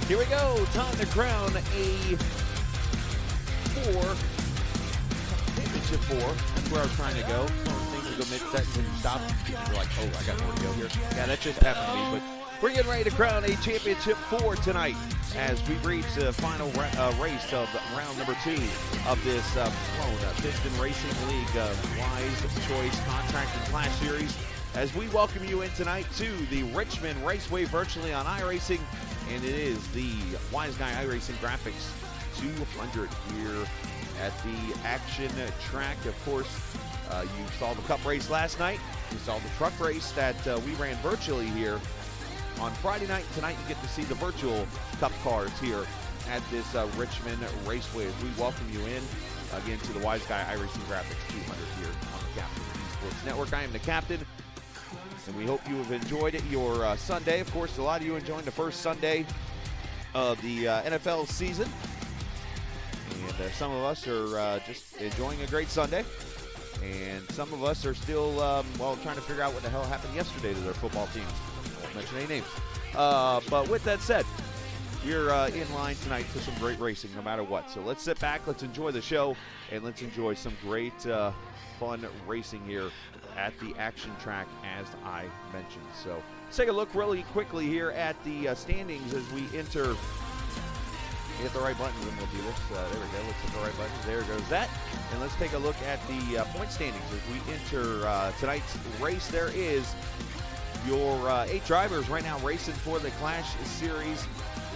Here we go. Time to crown a championship four. That's where I was trying to go. Some things to go mid-sentence and stop. You're like, oh, I got more to go here. Yeah, that just happened to me. But we're getting ready to crown a championship four tonight as we reach the final race of round number 2 of this Piston Racing League Wise Choice Contract and Clash Series. As we welcome you in tonight to the Richmond Raceway virtually on iRacing. And it is the Wiseguy iRacing Graphics 200 here at the action track. Of course, you saw the cup race last night. You saw the truck race that we ran virtually here on Friday night. Tonight you get to see the virtual cup cars here at this Richmond Raceway as we welcome you in again to the Wiseguy iRacing Graphics 200 here on the Captain Esports Network. I am the captain. And we hope you have enjoyed your Sunday. Of course, a lot of you enjoying the first Sunday of the NFL season. And some of us are just enjoying a great Sunday. And some of us are still, trying to figure out what the hell happened yesterday to their football teams. I won't mention any names. But with that said, we're in line tonight for some great racing no matter what. So let's sit back, let's enjoy the show, and let's enjoy some great fun racing here at the action track, as I mentioned. So let's take a look really quickly here at the standings as we enter. Hit the right buttons and we'll do this. There we go. Let's hit the right buttons. There goes that. And let's take a look at the point standings as we enter tonight's race. There is your 8 drivers right now racing for the Clash Series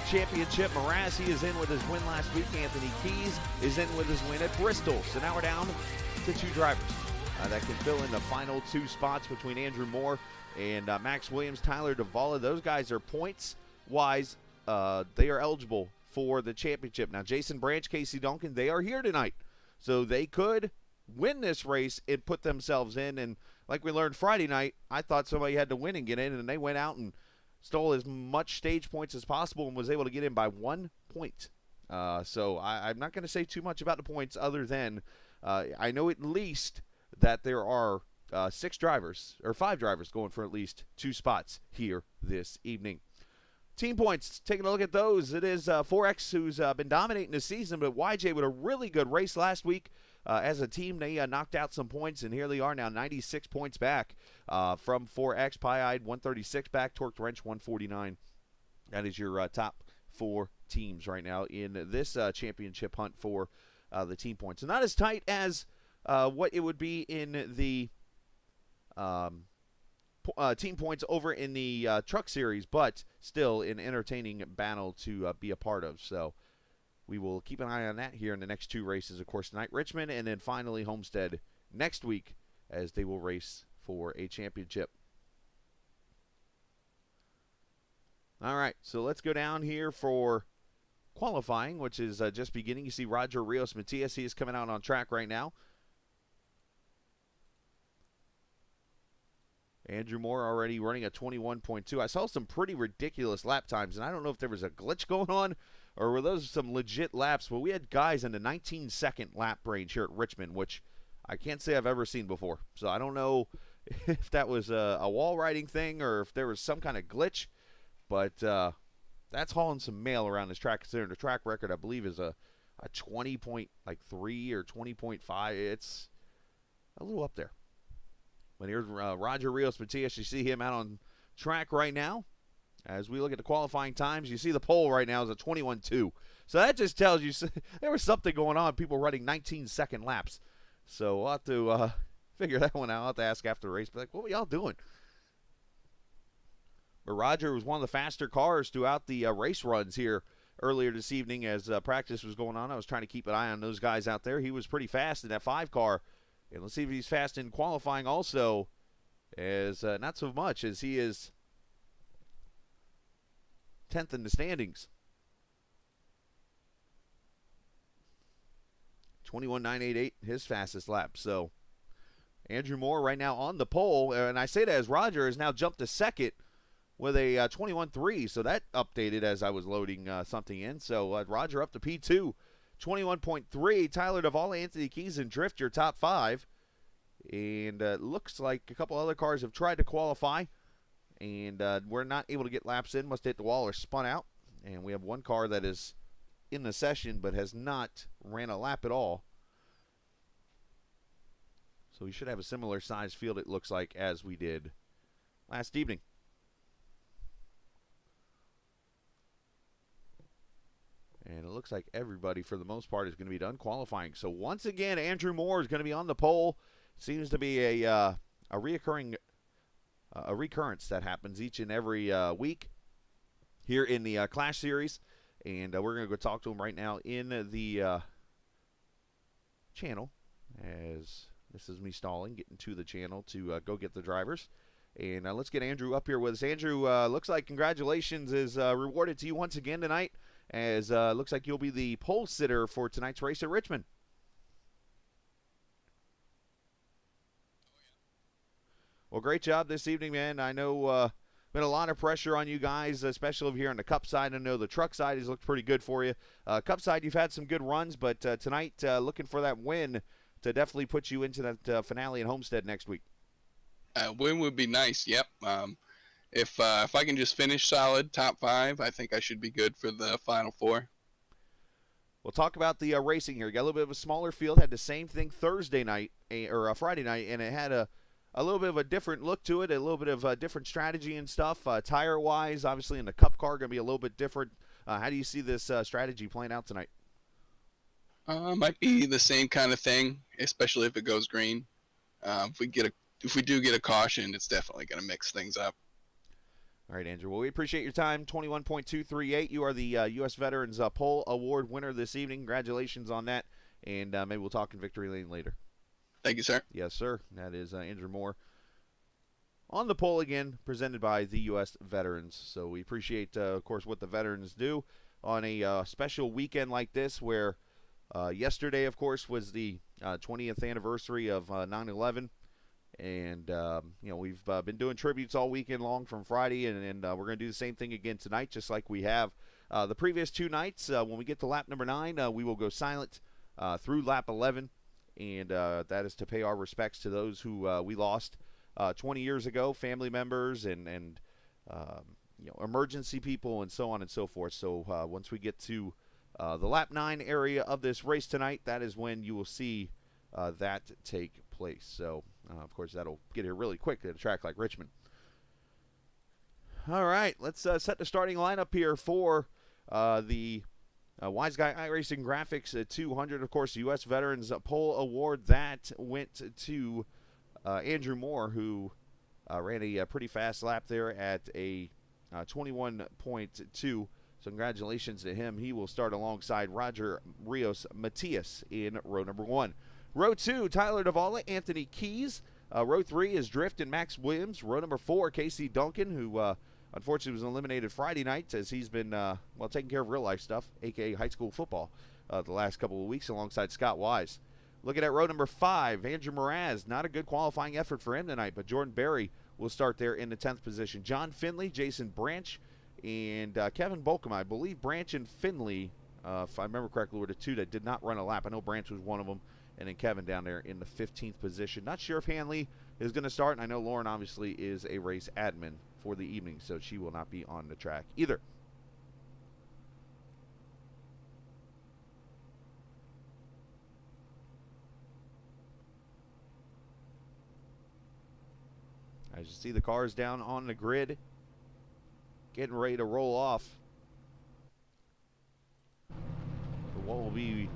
Championship. Mraz, he is in with his win last week. Anthony Keys is in with his win at Bristol. So now we're down to 2 drivers that can fill in the final 2 spots between Andrew Moore and Max Williams, Tyler Davala. Those guys are points-wise. They are eligible for the championship. Now, Jason Branch, Casey Duncan, they are here tonight. So they could win this race and put themselves in. And like we learned Friday night, I thought somebody had to win and get in, and they went out and stole as much stage points as possible and was able to get in by 1 point. So I'm not going to say too much about the points other than I know at least that there are 5 drivers going for at least 2 spots here this evening. Team points, taking a look at those. It is 4X who's been dominating this season, but YJ with a really good race last week. As a team, they knocked out some points, and here they are now 96 points back from 4X. Pie-Eyed 136 back, Torqued Wrench 149. That is your top 4 teams right now in this championship hunt for the team points. So not as tight as what it would be in the team points over in the truck series, but still an entertaining battle to be a part of. So we will keep an eye on that here in the next 2 races. Of course, tonight Richmond, and then finally Homestead next week as they will race for a championship. All right, so let's go down here for qualifying, which is just beginning. You see Roger Rios Matias. He is coming out on track right now. Andrew Moore already running a 21.2. I saw some pretty ridiculous lap times, and I don't know if there was a glitch going on or were those some legit laps, but we had guys in the 19-second lap range here at Richmond, which I can't say I've ever seen before. So I don't know if that was a wall riding thing or if there was some kind of glitch, but that's hauling some mail around this track, considering the track record, I believe, is a 20.3 or 20.5. It's a little up there. But here's Roger Rios Matias. You see him out on track right now. As we look at the qualifying times, you see the pole right now is a 21.2. So that just tells you there was something going on. People running 19-second laps. So we'll have to figure that one out. I'll have to ask after the race. Be like, what were y'all doing? But Roger was one of the faster cars throughout the race runs here earlier this evening as practice was going on. I was trying to keep an eye on those guys out there. He was pretty fast in that 5 car. And let's see if he's fast in qualifying also, as not so much as he is 10th in the standings. 21.988, his fastest lap. So Andrew Moore right now on the pole, and I say that as Roger has now jumped to 2nd with a 21.3. So that updated as I was loading something in. So Roger up to P2. 21.3. Tyler Davala, Anthony Keys, and Drift, your top 5. And looks like a couple other cars have tried to qualify. And we're not able to get laps in. Must hit the wall or spun out. And we have one car that is in the session but has not ran a lap at all. So we should have a similar size field, it looks like, as we did last evening. And it looks like everybody, for the most part, is going to be done qualifying. So once again, Andrew Moore is going to be on the pole. Seems to be a recurrence that happens each and every week here in the Clash Series. And we're going to go talk to him right now in the channel, as this is me stalling, getting to the channel to go get the drivers. And let's get Andrew up here with us. Andrew, looks like congratulations is rewarded to you once again tonight, as looks like you'll be the pole sitter for tonight's race at Richmond. Well, great job this evening, man. I know been a lot of pressure on you guys, especially over here on the Cup side. I know the truck side has looked pretty good for you. Cup side, you've had some good runs, but tonight looking for that win to definitely put you into that finale at Homestead next week. Win would be nice, yep. If I can just finish solid, top 5, I think I should be good for the Final 4. We'll talk about the racing here. You got a little bit of a smaller field, had the same thing Thursday night, or Friday night, and it had a little bit of a different look to it, a little bit of a different strategy and stuff. Tire-wise, obviously in the Cup car, going to be a little bit different. How do you see this strategy playing out tonight? Might be the same kind of thing, especially if it goes green. If we do get a caution, it's definitely going to mix things up. All right, Andrew. Well, we appreciate your time. 21.238. You are the U.S. Veterans Pole Award winner this evening. Congratulations on that. And maybe we'll talk in Victory Lane later. Thank you, sir. Yes, sir. That is Andrew Moore on the pole again, presented by the U.S. Veterans. So we appreciate, of course, what the veterans do on a special weekend like this, where yesterday, of course, was the 20th anniversary of 9/11. And, we've been doing tributes all weekend long from Friday, and we're going to do the same thing again tonight, just like we have the previous 2 nights. When we get to lap number 9, we will go silent through lap 11, and that is to pay our respects to those who we lost 20 years ago, family members and emergency people and so on and so forth. So once we get to the lap 9 area of this race tonight, that is when you will see that take place. So, of course, that'll get here really quick at a track like Richmond. All right, let's set the starting lineup here for the Wiseguy iRacing Graphics 200. Of course, U.S. Veterans Pole Award. That went to Andrew Moore, who ran a pretty fast lap there at a 21.2. So congratulations to him. He will start alongside Roger Rios Matias in row number 1. Row 2, Tyler Davala, Anthony Keys. Row 3 is Drift and Max Williams. Row number 4, Casey Duncan, who unfortunately was eliminated Friday night, as he's been, taking care of real-life stuff, a.k.a. high school football, the last couple of weeks alongside Scott Wise. Looking at row number 5, Andrew Mraz. Not a good qualifying effort for him tonight, but Jordan Berry will start there in the 10th position. John Finley, Jason Branch, and Kevin Bolcom. I believe Branch and Finley, if I remember correctly, were the 2 that did not run a lap. I know Branch was one of them. And then Kevin down there in the 15th position. Not sure if Hanley is going to start. And I know Lauren obviously is a race admin for the evening, so she will not be on the track either. As you see the cars down on the grid, getting ready to roll off for what will be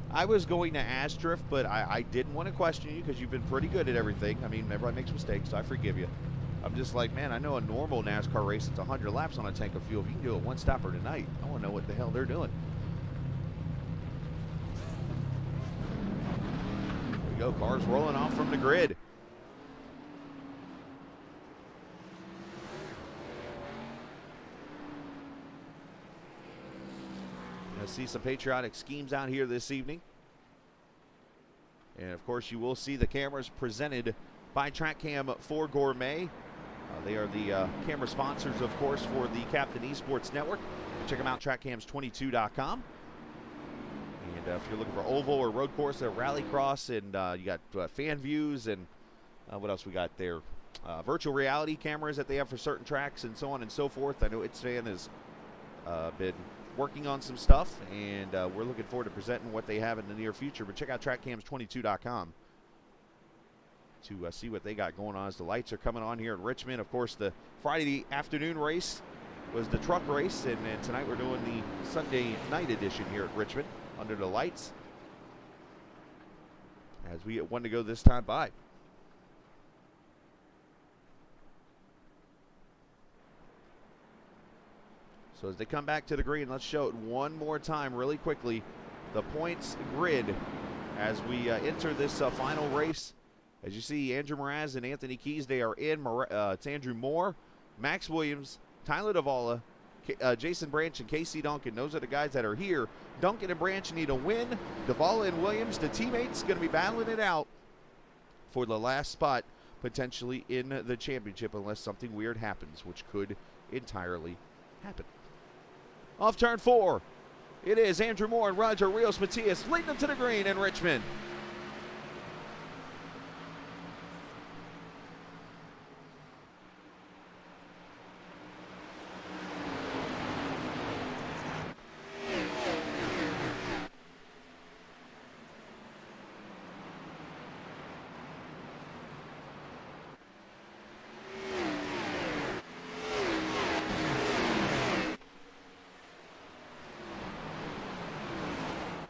I was going to ask Drift, but I didn't want to question you because you've been pretty good at everything. I mean, everybody makes mistakes, so I forgive you. I'm just like, man, I know a normal NASCAR race, it's 100 laps on a tank of fuel. If you can do a one-stopper tonight, I want to know what the hell they're doing. There we go, cars rolling off from the grid. See some patriotic schemes out here this evening. And of course you will see the cameras presented by TrackCam for Gourmet. They are the camera sponsors, of course, for the Captain Esports Network. Check them out, trackcams22.com. And if you're looking for oval or road course, rallycross, and you got fan views, and what else we got there? virtual reality cameras that they have for certain tracks and so on and so forth. I know Itzvan has been working on some stuff, and we're looking forward to presenting what they have in the near future. But check out trackcams22.com to see what they got going on as the lights are coming on here in Richmond. Of course, the Friday afternoon race was the truck race, and tonight we're doing the Sunday night edition here at Richmond under the lights as we get one to go this time by. So as they come back to the green, let's show it one more time really quickly. The points grid as we enter this final race. As you see, Andrew Mraz and Anthony Keys, they are in. It's Andrew Moore, Max Williams, Tyler Davala, Jason Branch, and Casey Duncan. Those are the guys that are here. Duncan and Branch need a win. Davala and Williams, the teammates, going to be battling it out for the last spot, potentially in the championship, unless something weird happens, which could entirely happen. Off turn 4, it is Andrew Moore and Roger Rios Matias leading them to the green in Richmond.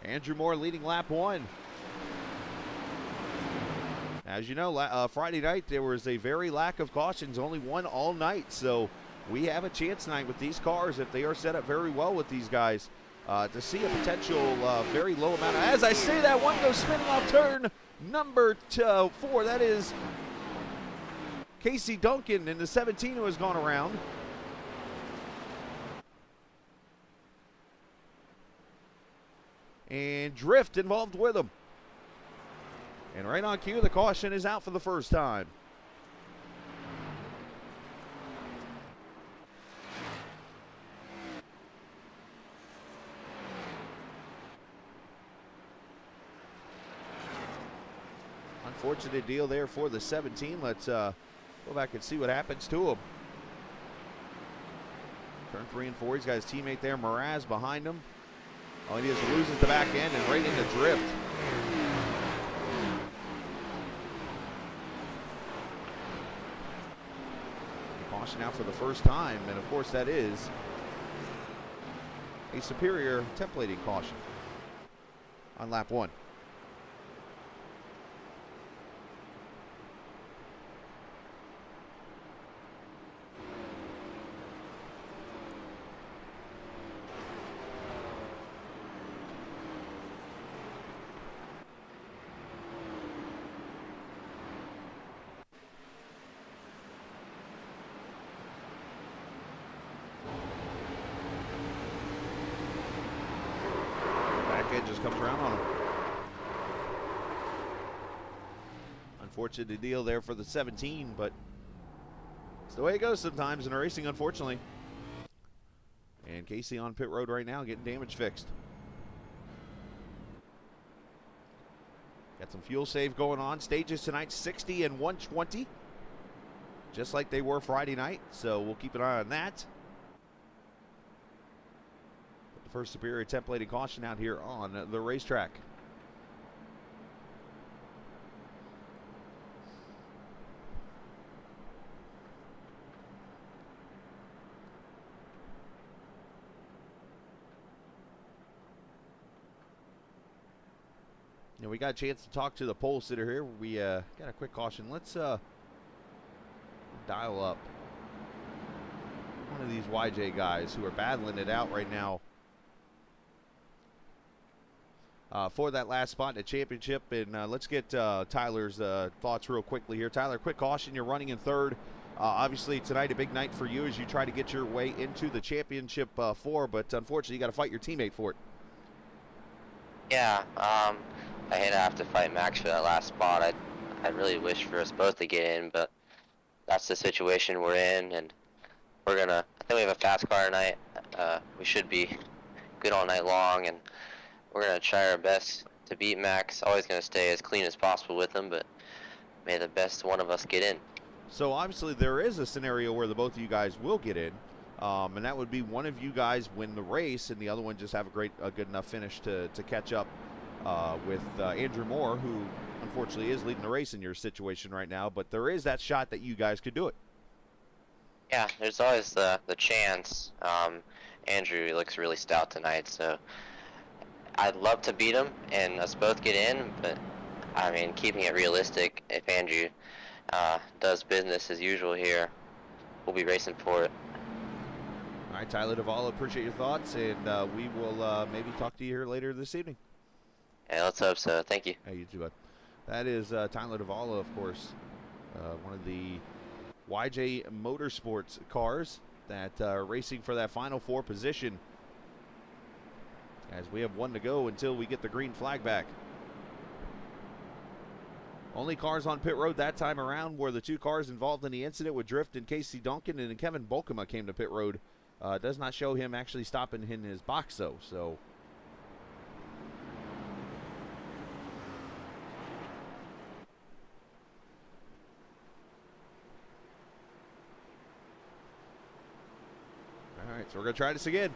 Andrew Moore leading lap 1. As you know, Friday night there was a very lack of cautions, only one all night. So we have a chance tonight with these cars, if they are set up very well with these guys, to see a potential very low amount. As I say that, one goes spinning off turn number 4. That is Casey Duncan in the 17 who has gone around. And drift involved with him. And right on cue, the caution is out for the first time. Unfortunate deal there for the 17. Let's go back and see what happens to him. Turn 3 and 4. He's got his teammate there, Mraz, behind him. All he does is loses the back end and right into drift. Caution out for the first time, and of course that is a superior templating caution on lap 1. Just comes around on him. Unfortunate deal there for the 17, but it's the way it goes sometimes in racing, unfortunately. And Casey on pit road right now getting damage fixed. Got some fuel save going on. Stages tonight 60 and 120, just like they were Friday night, so we'll keep an eye on that. First superior templating caution out here on the racetrack. Now we got a chance to talk to the pole sitter here. We got a quick caution. Let's dial up one of these YJ guys who are battling it out right now for that last spot in the championship. And let's get Tyler's thoughts real quickly here. Tyler, quick caution, you're running in third. Obviously tonight a big night for you as you try to get your way into the championship 4, but unfortunately you got to fight your teammate for it. Yeah, I hate to have to fight Max for that last spot. I really wish for us both to get in, but that's the situation we're in, and I think we have a fast car tonight. We should be good all night long, and we're going to try our best to beat Max. Always going to stay as clean as possible with him, but may the best one of us get in. So obviously there is a scenario where the both of you guys will get in, and that would be one of you guys win the race and the other one just have a good enough finish to catch up with Andrew Moore, who unfortunately is leading the race in your situation right now. But there is that shot that you guys could do it. Yeah, there's always the chance. Andrew looks really stout tonight, so I'd love to beat him and us both get in, but I mean, keeping it realistic, if Andrew does business as usual here, we'll be racing for it. All right, Tyler Davala, appreciate your thoughts, and we will maybe talk to you here later this evening. Yeah, let's hope so. Thank you. Hey, you too, bud. That is Tyler Davala, of course, one of the YJ Motorsports cars that are racing for that Final Four position, as we have one to go until we get the green flag back. Only cars on pit road that time around were the two cars involved in the incident with Drift and Casey Duncan, and Kevin Bolkema came to pit road. Does not show him actually stopping in his box, though. So all right, so we're going to try this again.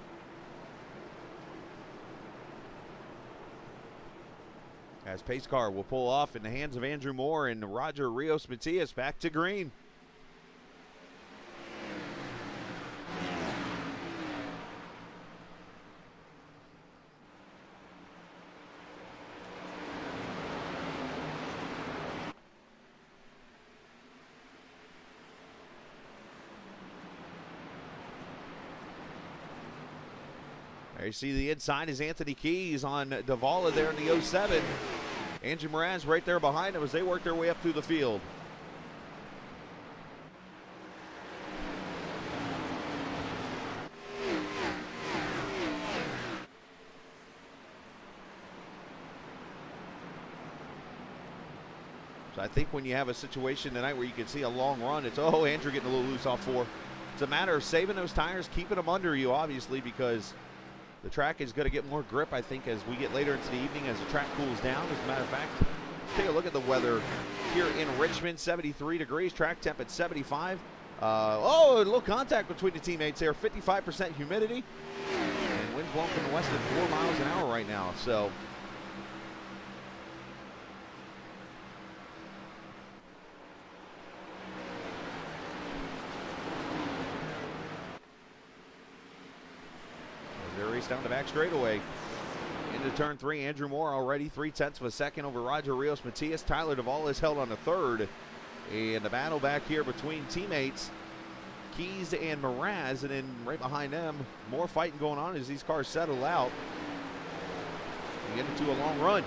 As pace car will pull off in the hands of Andrew Moore and Roger Rios Matias back to green. There you see the inside is Anthony Keys on Davala there in the 07. Andrew Mraz right there behind him as they work their way up through the field. So I think when you have a situation tonight where you can see a long run, it's, oh, Andrew getting a little loose off 4. It's a matter of saving those tires, keeping them under you, obviously, because the track is going to get more grip, I think, as we get later into the evening, as the track cools down. As a matter of fact, let's take a look at the weather here in Richmond. 73 degrees, track temp at 75. Oh, a little contact between the teammates there. 55% humidity. And winds blowing from the west at 4 miles an hour right now. So down the back straightaway into turn 3. Andrew Moore already 0.3 of a second over Roger Rios Matias. Tyler Davala is held on the 3rd, and the battle back here between teammates Keys and Mraz, and then right behind them more fighting going on as these cars settle out and get into a long run.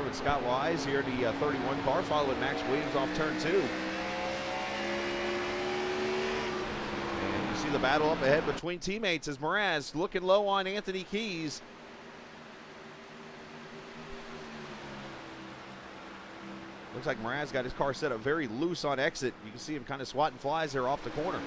With Scott Wise here, the 31 car, following Max Williams off turn 2. And you see the battle up ahead between teammates as Mraz looking low on Anthony Keys. Looks like Mraz got his car set up very loose on exit. You can see him kind of swatting flies there off the corner.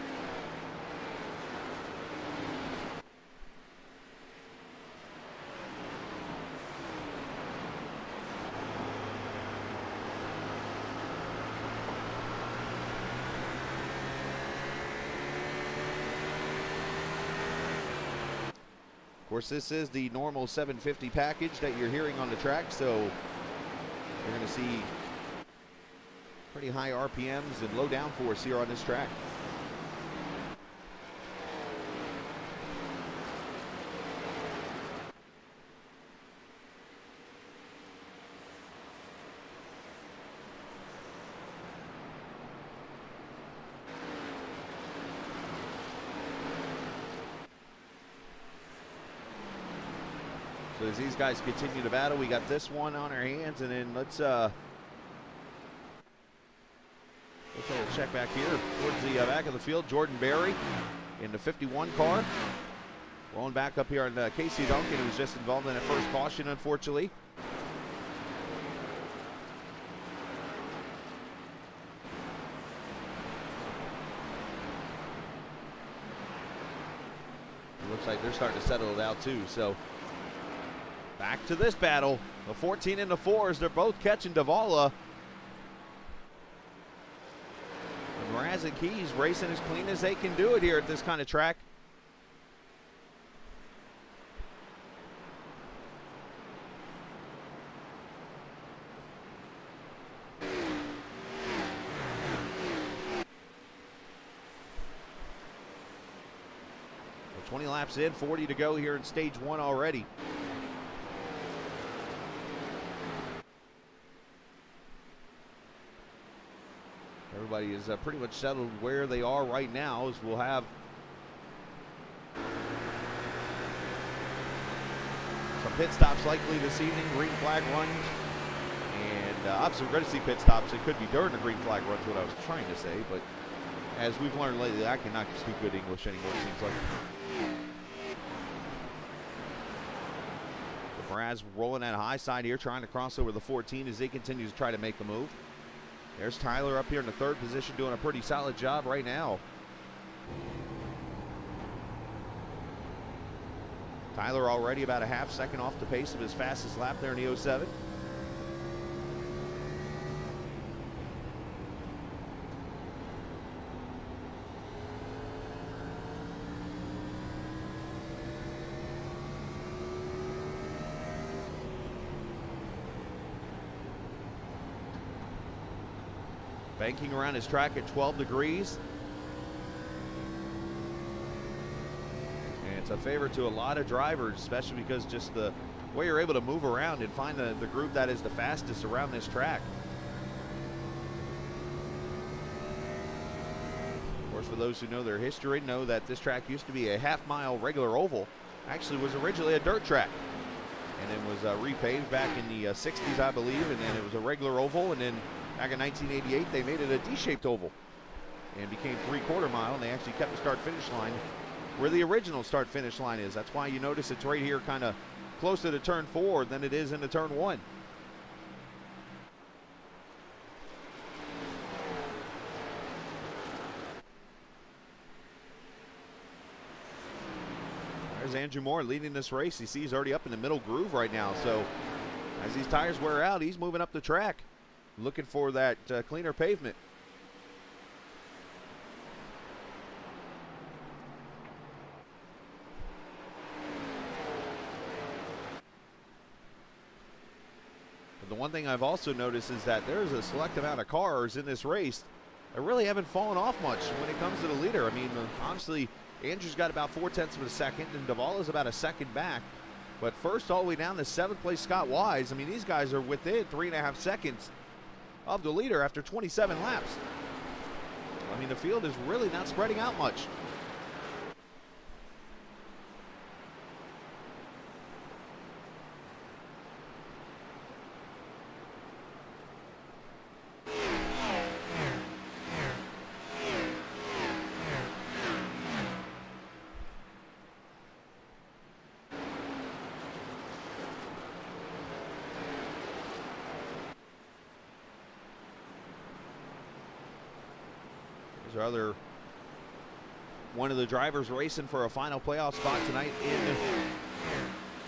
Of course, this is the normal 750 package that you're hearing on the track, so you're going to see pretty high RPMs and low downforce here on this track. So as these guys continue to battle, we got this one on our hands, and then let's check back here towards the back of the field. Jordan Berry in the 51 car. Rolling back up here on Casey Duncan, who was just involved in that first caution, unfortunately. looks like they're starting to settle it out too. So back to this battle. The 14 and the 4s, they're both catching Davala. Mraz and Keys racing as clean as they can do it here at this kind of track. We're 20 laps in, 40 to go here in stage 1 already. Everybody is pretty much settled where they are right now, as we'll have some pit stops likely this evening, green flag runs, and obviously we're going to see pit stops. It could be during the green flag runs, what I was trying to say, but as we've learned lately, I cannot speak good English anymore, it seems like. Mraz rolling that high side here, trying to cross over the 14 as they continue to try to make a move. There's Tyler up here in the 3rd position doing a pretty solid job right now. Tyler already about a half second off the pace of his fastest lap there in the 07. Banking around his track at 12 degrees. And it's a favor to a lot of drivers, especially because just the way you're able to move around and find the group that is the fastest around this track. Of course, for those who know their history, know that this track used to be a half-mile regular oval. Actually was originally a dirt track. And it was repaved back in the 60s, I believe, and then it was a regular oval, and then back in 1988, they made it a D-shaped oval and became 3/4 mile, and they actually kept the start-finish line where the original start-finish line is. That's why you notice it's right here kind of closer to turn 4 than it is into turn 1. There's Andrew Moore leading this race. You see he's already up in the middle groove right now, so as these tires wear out, he's moving up the track, looking for that cleaner pavement. But the one thing I've also noticed is that there's a select amount of cars in this race that really haven't fallen off much when it comes to the leader. I mean, honestly, Andrew's got about 0.4 of a second, and Davala's about a second back. But first all the way down to 7th place Scott Wise. I mean, these guys are within 3.5 seconds of the leader after 27 laps. I mean, the field is really not spreading out much. One of the drivers racing for a final playoff spot tonight in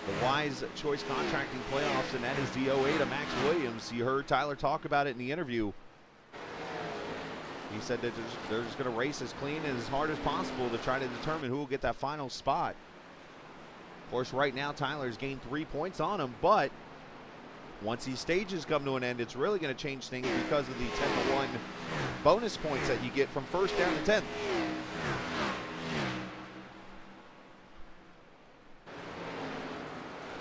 the Wise Choice Contracting playoffs, and that is the 08 of Max Williams. You heard Tyler talk about it in the interview. He said that they're just going to race as clean and as hard as possible to try to determine who will get that final spot. Of course, right now Tyler's gained 3 points on him, but once these stages come to an end, it's really going to change things because of the 10-to-1 bonus points that you get from 1st down to 10th.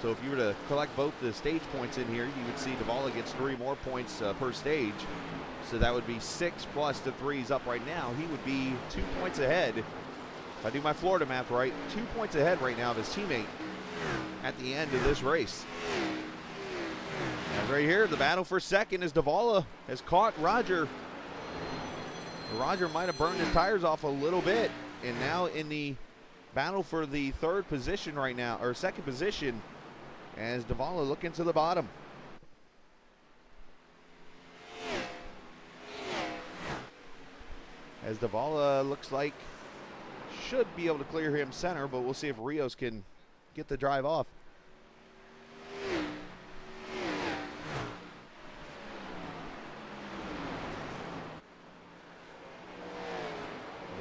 So if you were to collect both the stage points in here, you would see Davala gets 3 more points per stage. So that would be 6 plus the 3s up right now. He would be 2 points ahead. If I do my Florida math right, 2 points ahead right now of his teammate at the end of this race. And right here, the battle for second as Davala has caught Roger. Roger might have burned his tires off a little bit. And now in the battle for the 3rd position right now, or 2nd position, as Davala looking to the bottom. As Davala looks like should be able to clear him center, but we'll see if Rios can get the drive off.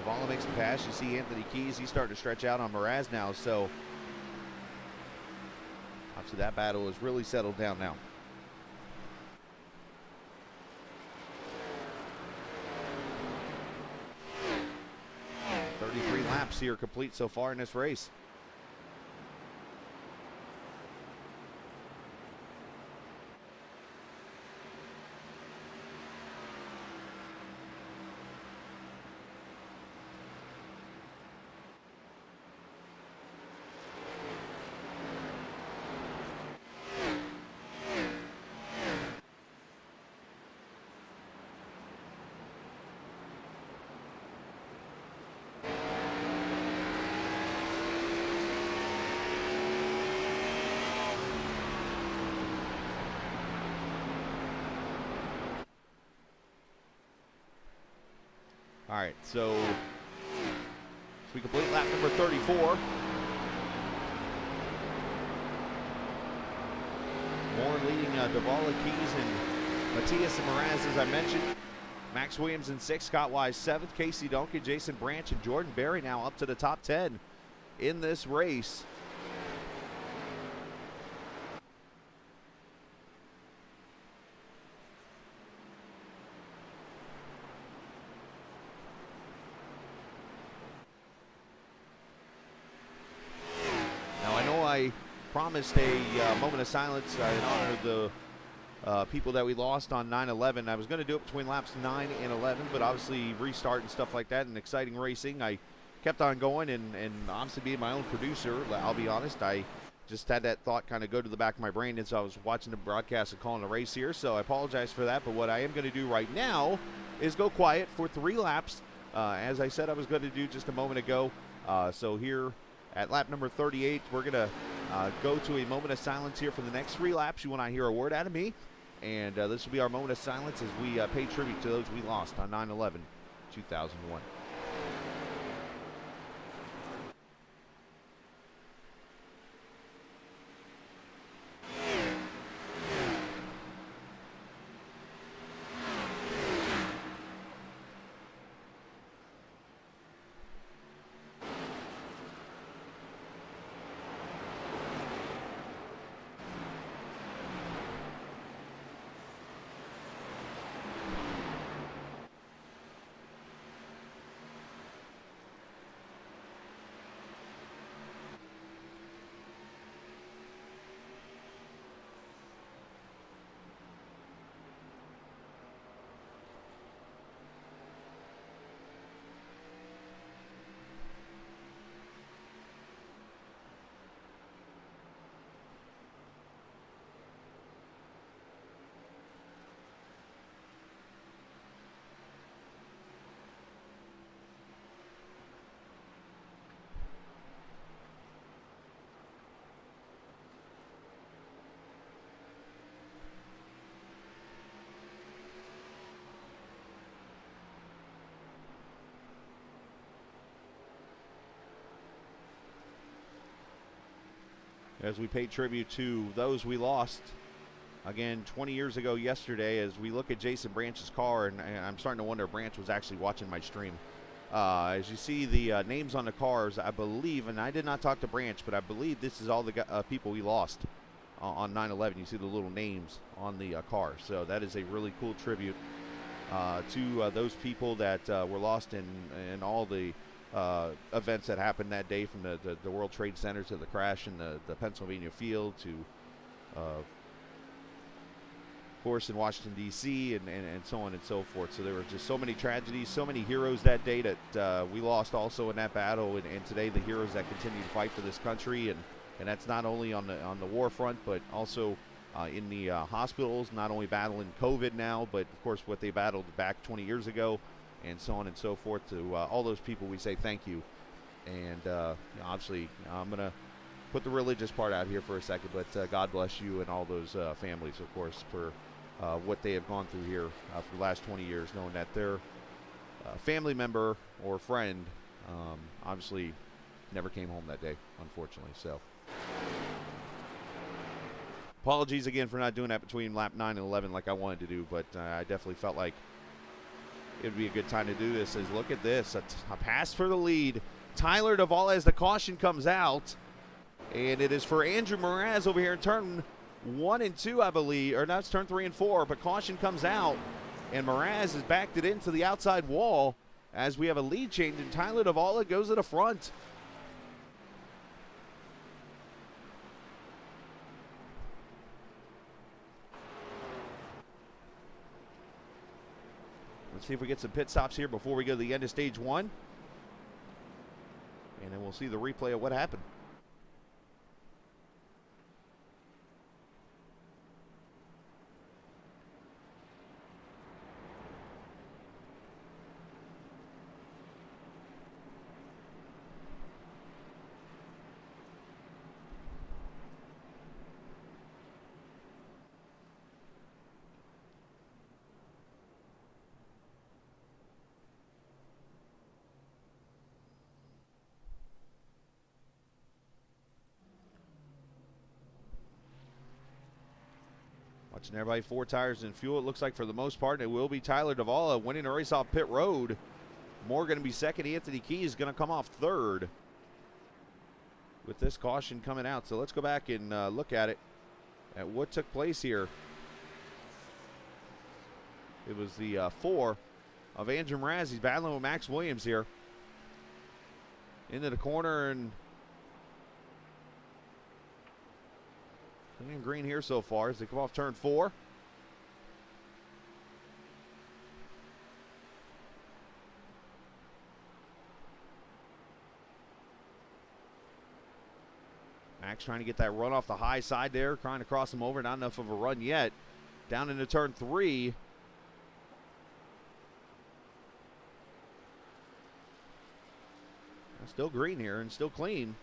Davala makes the pass. You see Anthony Keys, he's starting to stretch out on Mraz now, so obviously that battle has really settled down now. 33 laps here complete so far in this race. All right, so we complete lap number 34. Warren leading Davala, Keys, and Matias and Mraz, as I mentioned. Max Williams in 6th, Scott Wise 7th, Casey Duncan, Jason Branch, and Jordan Berry now up to the top 10 in this race. I promised a moment of silence in honor of the people that we lost on 9/11. I was going to do it between laps 9 and 11, but obviously restart and stuff like that and exciting racing, I kept on going, and obviously being my own producer, I'll be honest, I just had that thought kind of go to the back of my brain as I was watching the broadcast and calling the race here, so I apologize for that. But what I am going to do right now is go quiet for 3 laps, as I said I was going to do just a moment ago. So here at lap number 38, we're going to go to a moment of silence here for the next 3 laps. You will not hear a word out of me, and this will be our moment of silence as we pay tribute to those we lost on 9/11/2001. As we pay tribute to those we lost, again, 20 years ago yesterday, as we look at Jason Branch's car, and I'm starting to wonder if Branch was actually watching my stream. As you see the names on the cars, I believe, and I did not talk to Branch, but I believe this is all the people we lost on 9/11. You see the little names on the car. So that is a really cool tribute to those people that were lost in all the events that happened that day, from the World Trade Center to the crash in the Pennsylvania field to of course in Washington D.C. and so on and so forth. So there were just so many tragedies, so many heroes that day that we lost also in that battle, and today the heroes that continue to fight for this country, and that's not only on the war front, but also in the hospitals, not only battling COVID now, but of course what they battled back 20 years ago, and so on and so forth. To all those people, we say thank you. And obviously, I'm going to put the religious part out here for a second, but God bless you and all those families, of course, for what they have gone through here for the last 20 years, knowing that their family member or friend Obviously, never came home that day, unfortunately. So, apologies again for not doing that between lap 9 and 11 like I wanted to do, but I definitely felt like it would be a good time to do this. As look at this, a pass for the lead. Tyler Davala as the caution comes out, and it is for Andrew Mraz over here in turn 1 and 2, I believe, or no, it's turn 3 and 4, but caution comes out, and Mraz has backed it into the outside wall as we have a lead change, and Tyler Davala goes to the front. Let's see if we get some pit stops here before we go to the end of stage 1. And then we'll see the replay of what happened. Watching everybody, 4 tires and fuel, it looks like for the most part. It will be Tyler Davala winning the race off pit road. Moore going to be second. Anthony Key is going to come off third with this caution coming out. So let's go back and look at what took place here. It was the 4 of Andrew Mraz. He's battling with Max Williams here. Into the corner, and in green here so far as they come off turn 4. Max trying to get that run off the high side there, trying to cross him over. Not enough of a run yet. Down into turn 3. Still green here and still clean.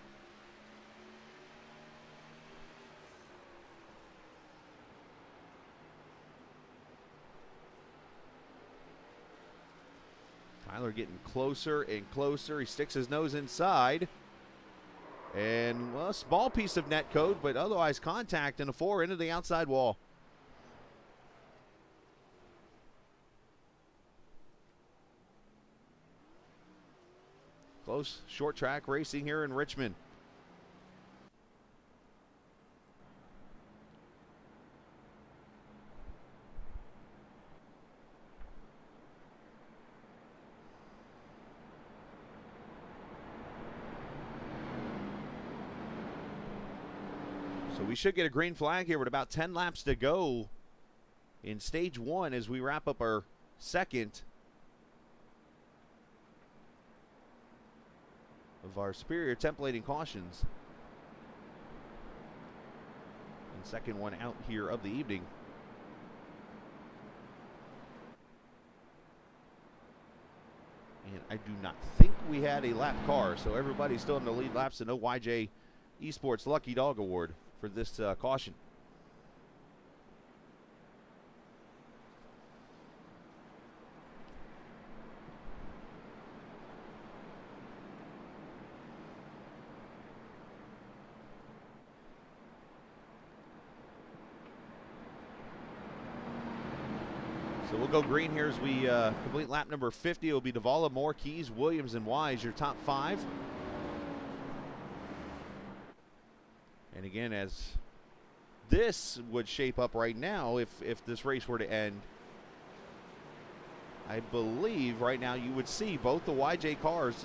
Tyler getting closer and closer. He sticks his nose inside. And, well, a small piece of net code, but otherwise contact in a 4 into the outside wall. Close short track racing here in Richmond. So we should get a green flag here with about 10 laps to go in stage 1 as we wrap up our second of our superior templating cautions. And second one out here of the evening. And I do not think we had a lap car, so everybody's still in the lead laps, and no YJ Esports Lucky Dog Award for this caution. So we'll go green here as we complete lap number 50. It will be Davala, Moore, Keys, Williams, and Wise, your top 5. And again, as this would shape up right now, if this race were to end, I believe right now you would see both the YJ cars.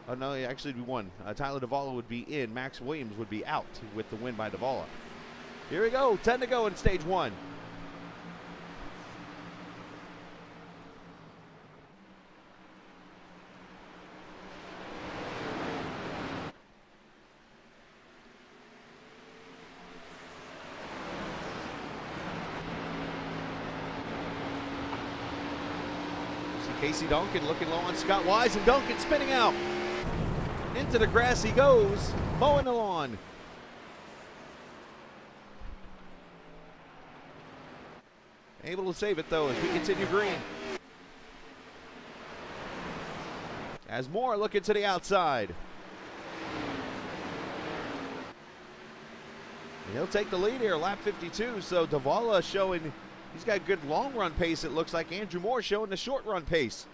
Oh, no, actually it'd be one. Tyler Davala would be in. Max Williams would be out with the win by Davala. Here we go. 10 to go in stage 1. Casey Duncan looking low on Scott Wise, and Duncan spinning out. Into the grass he goes, mowing the lawn. Able to save it though as we continue green. as Moore looking to the outside. And he'll take the lead here, lap 52. So Davala showing he's got good long run pace, it looks like. Andrew Moore showing the short run pace.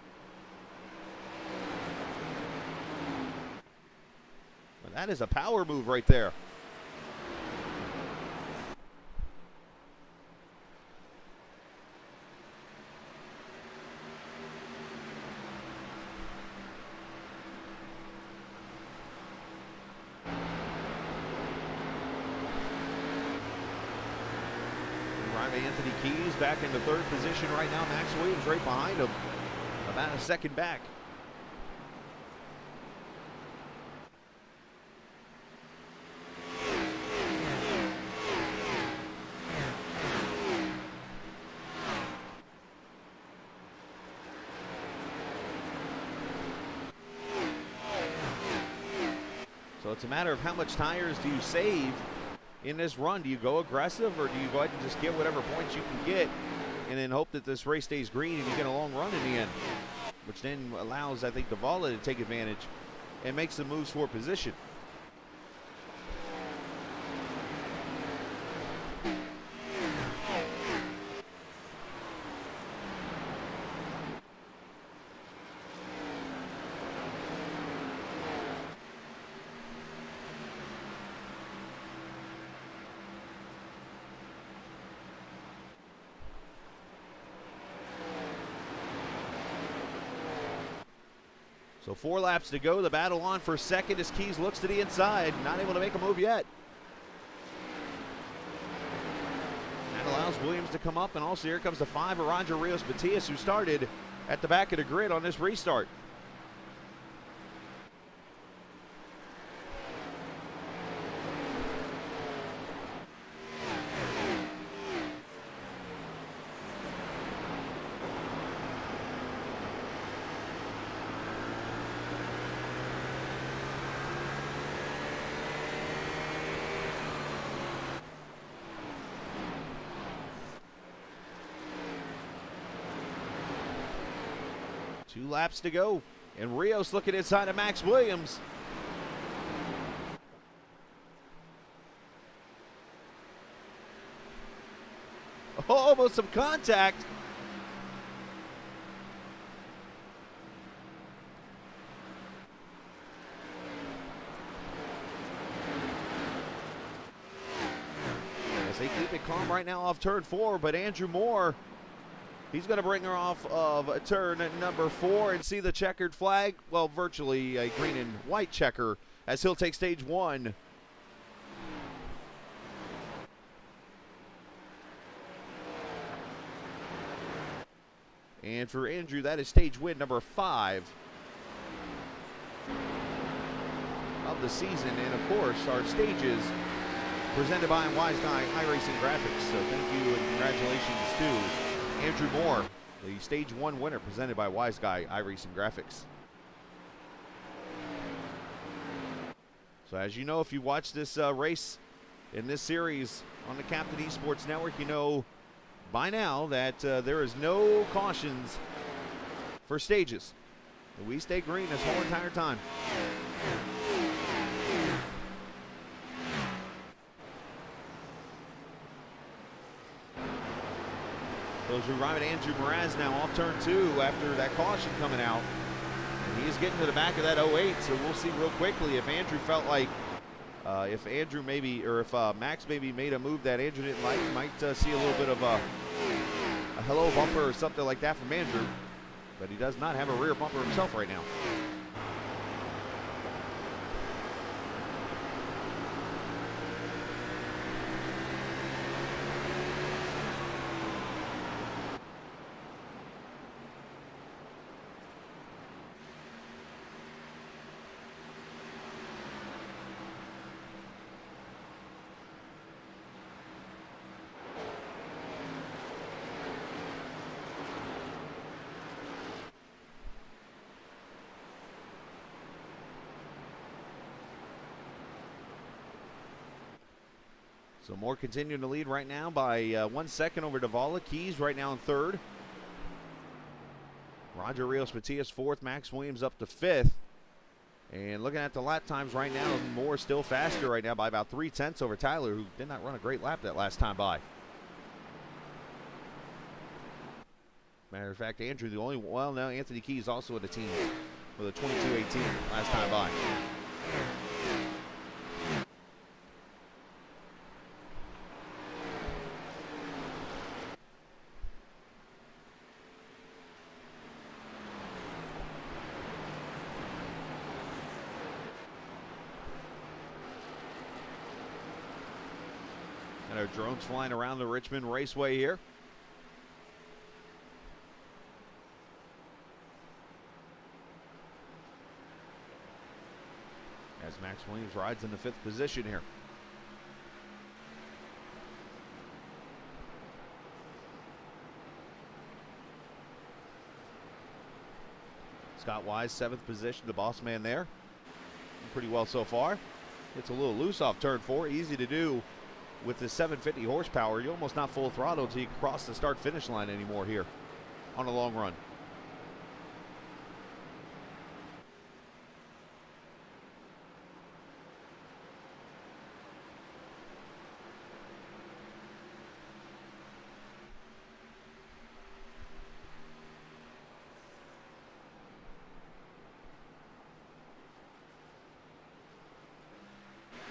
Well, that is a power move right there. Anthony Keys back into third position right now. Max Williams right behind him, about a second back. So it's a matter of how much tires do you save in this run. Do you go aggressive, or do you go ahead and just get whatever points you can get and then hope that this race stays green and you get a long run in the end, which then allows, I think, Davala to take advantage and make some moves for position. So 4 laps to go. The battle on for second as Keys looks to the inside. Not able to make a move yet. That allows Williams to come up. And also here comes the 5 of Roger Rios Matias, who started at the back of the grid on this restart. Two laps to go, and Rios looking inside of Max Williams. Oh, almost some contact. As they keep it calm right now off turn 4, but Andrew Moore, he's going to bring her off of turn number 4 and see the checkered flag. Well, virtually a green and white checker, as he'll take stage 1. And for Andrew, that is stage win number 5 of the season. And of course, our stages presented by Wiseguy iRacing Graphics. So thank you and congratulations to Andrew Moore, the stage 1 winner, presented by Wiseguy iRacing Graphics. So as you know, if you watch this race in this series on the Captain Esports Network, you know by now that there is no cautions for stages. We stay green this whole entire time. Those who ride Andrew Mraz now off turn 2 after that caution coming out. And he is getting to the back of that 08, so we'll see real quickly if Andrew felt like, if Andrew maybe, or if Max maybe made a move that Andrew didn't like, you might see a little bit of a hello bumper or something like that from Andrew. But he does not have a rear bumper himself right now. So Moore continuing to lead right now by 1 second over Davala. Keys right now in third. Roger Rios, Matias 4th, Max Williams up to 5th. And looking at the lap times right now, Moore still faster right now by about 3/10 over Tyler, who did not run a great lap that last time by. Matter of fact, Andrew, the only, well, no, Anthony Keyes also in the team with a 22:18 last time by. And our drones flying around the Richmond Raceway here. As Max Williams rides in the 5th position here. Scott Wise, 7th position, the boss man there. Pretty well so far. Gets a little loose off turn 4, easy to do. With the 750 horsepower, you're almost not full throttle until you cross the start-finish line anymore here on a long run.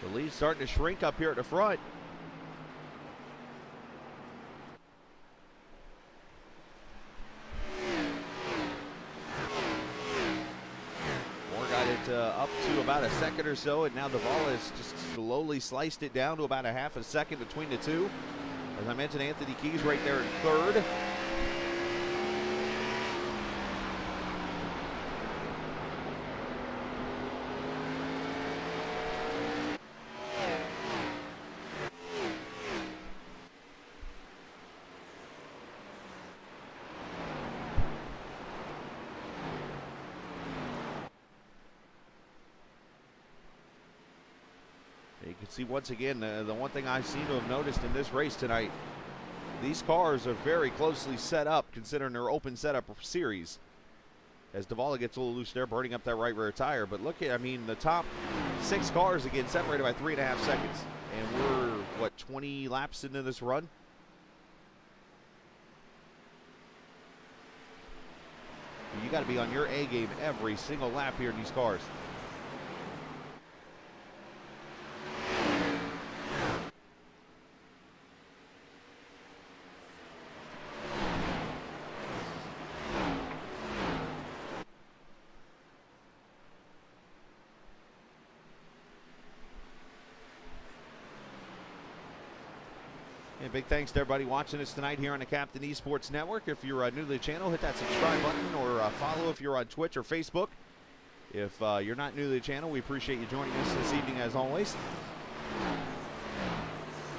The lead's starting to shrink up here at the front. Up to about a second or so, and now Davala has just slowly sliced it down to about a half a second between the two. As I mentioned, Anthony Keyes right there in 3rd. You can see once again, the one thing I seem to have noticed in this race tonight, these cars are very closely set up considering their open setup series. As Davala gets a little loose there, burning up that right rear tire. But look at, I mean, the top 6 cars again separated by 3.5 seconds. And we're, what, 20 laps into this run? You got to be on your A game every single lap here in these cars. And big thanks to everybody watching us tonight here on the Captain Esports Network. If you're new to the channel, hit that subscribe button or follow if you're on Twitch or Facebook. If you're not new to the channel, we appreciate you joining us this evening as always.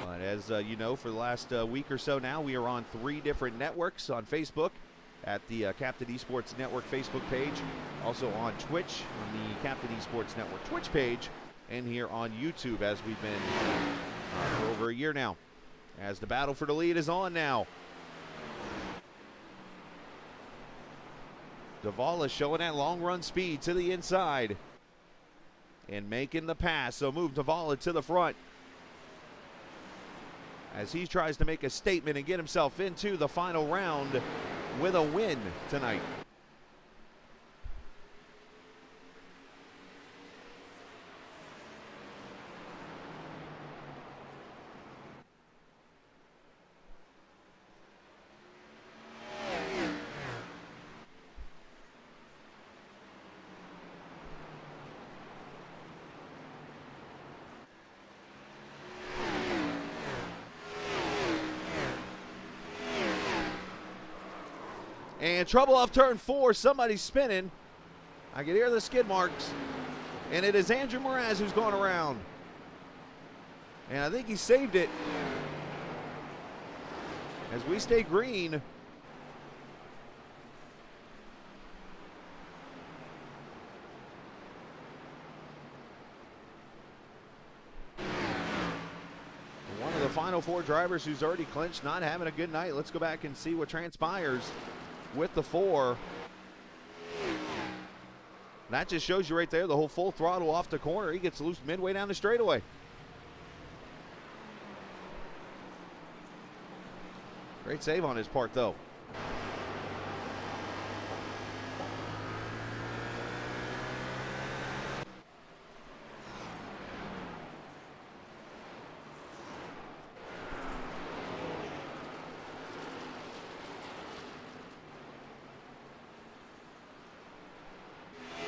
But as you know, for the last week or so now, we are on 3 different networks on Facebook at the Captain Esports Network Facebook page. Also on Twitch, on the Captain Esports Network Twitch page. And here on YouTube, as we've been for over a year now. As the battle for the lead is on now. Davala showing that long run speed to the inside. And making the pass, so move Davala to the front. As he tries to make a statement and get himself into the final round with a win tonight. And trouble off turn 4. Somebody's spinning. I can hear the skid marks. And it is Andrew Mraz who's going around. And I think he saved it. As we stay green. One of the final 4 drivers who's already clinched, not having a good night. Let's go back and see what transpires with the 4. That just shows you right there the whole full throttle off the corner. He gets loose midway down the straightaway. Great save on his part, though.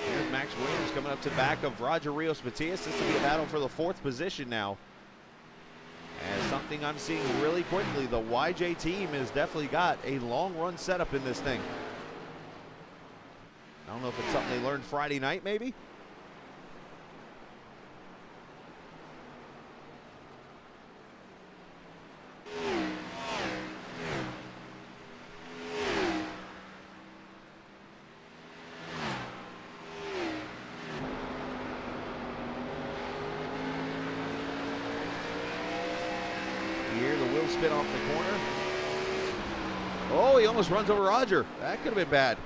Here's Max Williams coming up to the back of Roger Rios Matias. This will be a battle for the 4th position now. And something I'm seeing really quickly, the YJ team has definitely got a long run setup in this thing. I don't know if it's something they learned Friday night, maybe. Here, the wheel spin off the corner. Oh, he almost runs over Roger. That could have been bad.